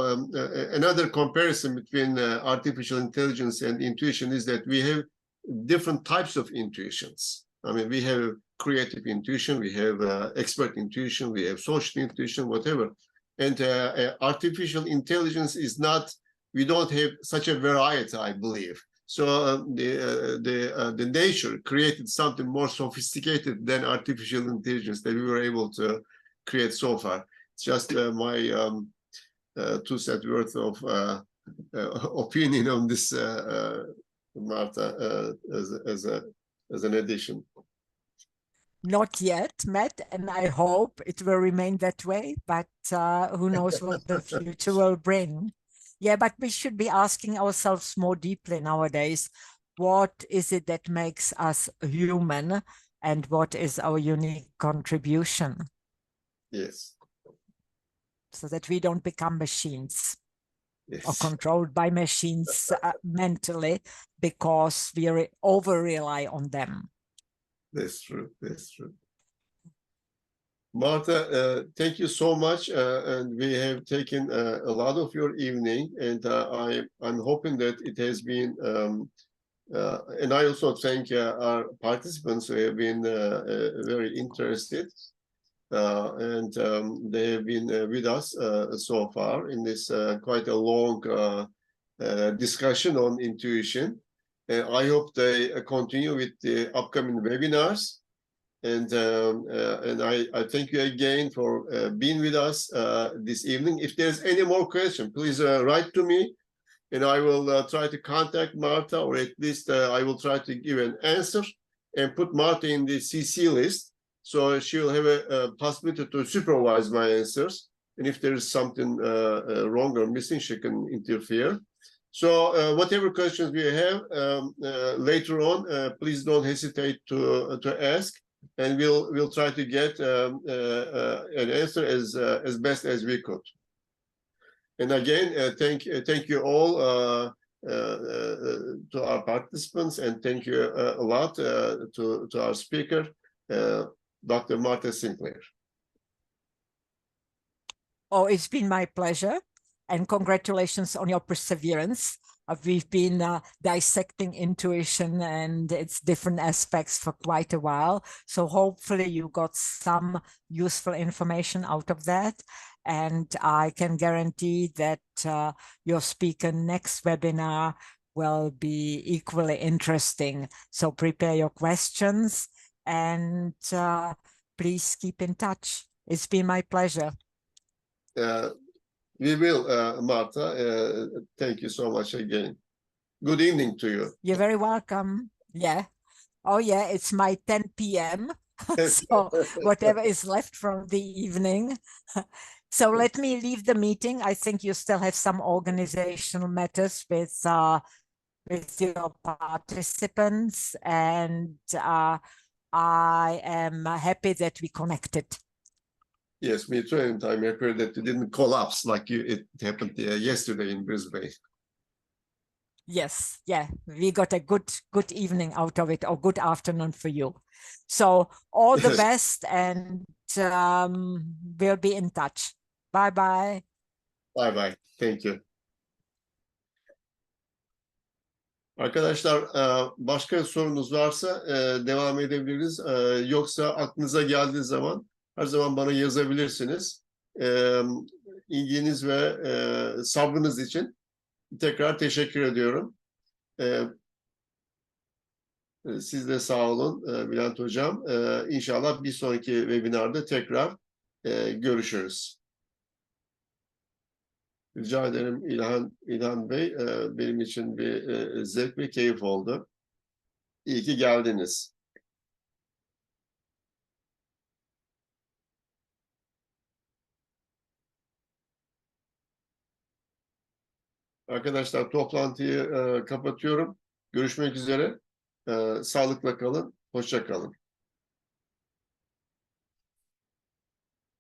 another comparison between artificial intelligence and intuition is that we have different types of intuitions. I mean, we have creative intuition, we have expert intuition, we have social intuition, whatever. And artificial intelligence is not, we don't have such a variety, I believe. So the nature created something more sophisticated than artificial intelligence that we were able to create so far. It's just my 2 cents worth of opinion on this, Marta, as an addition. Not yet, Matt, and I hope it will remain that way, but who knows what the future will bring. Yeah, but we should be asking ourselves more deeply nowadays, what is it that makes us human, and what is our unique contribution? Yes. So that we don't become machines. Yes. Or controlled by machines mentally, because we over rely on them. That's true. That's true. Martha, thank you so much, and we have taken a lot of your evening, and I'm hoping that it has been. And I also thank our participants who have been very interested, and they have been with us so far in this quite a long discussion on intuition. I hope they continue with the upcoming webinars. And I thank you again for being with us this evening. If there's any more question, please write to me, and I will try to contact Martha, or at least I will try to give an answer and put Martha in the CC list, so she will have a possibility to supervise my answers. And if there is something wrong or missing, she can interfere. So whatever questions we have later on, please don't hesitate to ask. And we'll try to get an answer as best as we could. And again, thank you all to our participants, and thank you a lot to our speaker, Dr. Martha Sinclair. Oh, it's been my pleasure, and congratulations on your perseverance. We've been dissecting intuition and its different aspects for quite a while. So hopefully you got some useful information out of that. And I can guarantee that your speaker next webinar will be equally interesting. So prepare your questions, and please keep in touch. It's been my pleasure. We will, Martha. Thank you so much again. Good evening to you. You're very welcome. Yeah. Oh, yeah, it's my 10 p.m. So whatever is left from the evening. So let me leave the meeting. I think you still have some organizational matters with your participants, and I am happy that we connected. Yes, me too, and I'm happy that it didn't collapse like it happened yesterday in Brisbane. Yes, yeah, we got a good evening out of it, or good afternoon for you. So all the best, and we'll be in touch. Bye-bye. Bye-bye. Thank you. Arkadaşlar, başka sorunuz varsa devam edebiliriz. Yoksa aklınıza geldiği zaman her zaman bana yazabilirsiniz. İlginiz ve sabrınız için tekrar teşekkür ediyorum. Siz de sağ olun Bülent Hocam. İnşallah bir sonraki webinarda tekrar görüşürüz. Rica ederim İlhan Bey. Benim için bir zevk ve keyif oldu. İyi ki geldiniz. Arkadaşlar, toplantıyı kapatıyorum. Görüşmek üzere. Sağlıkla kalın. Hoşça kalın.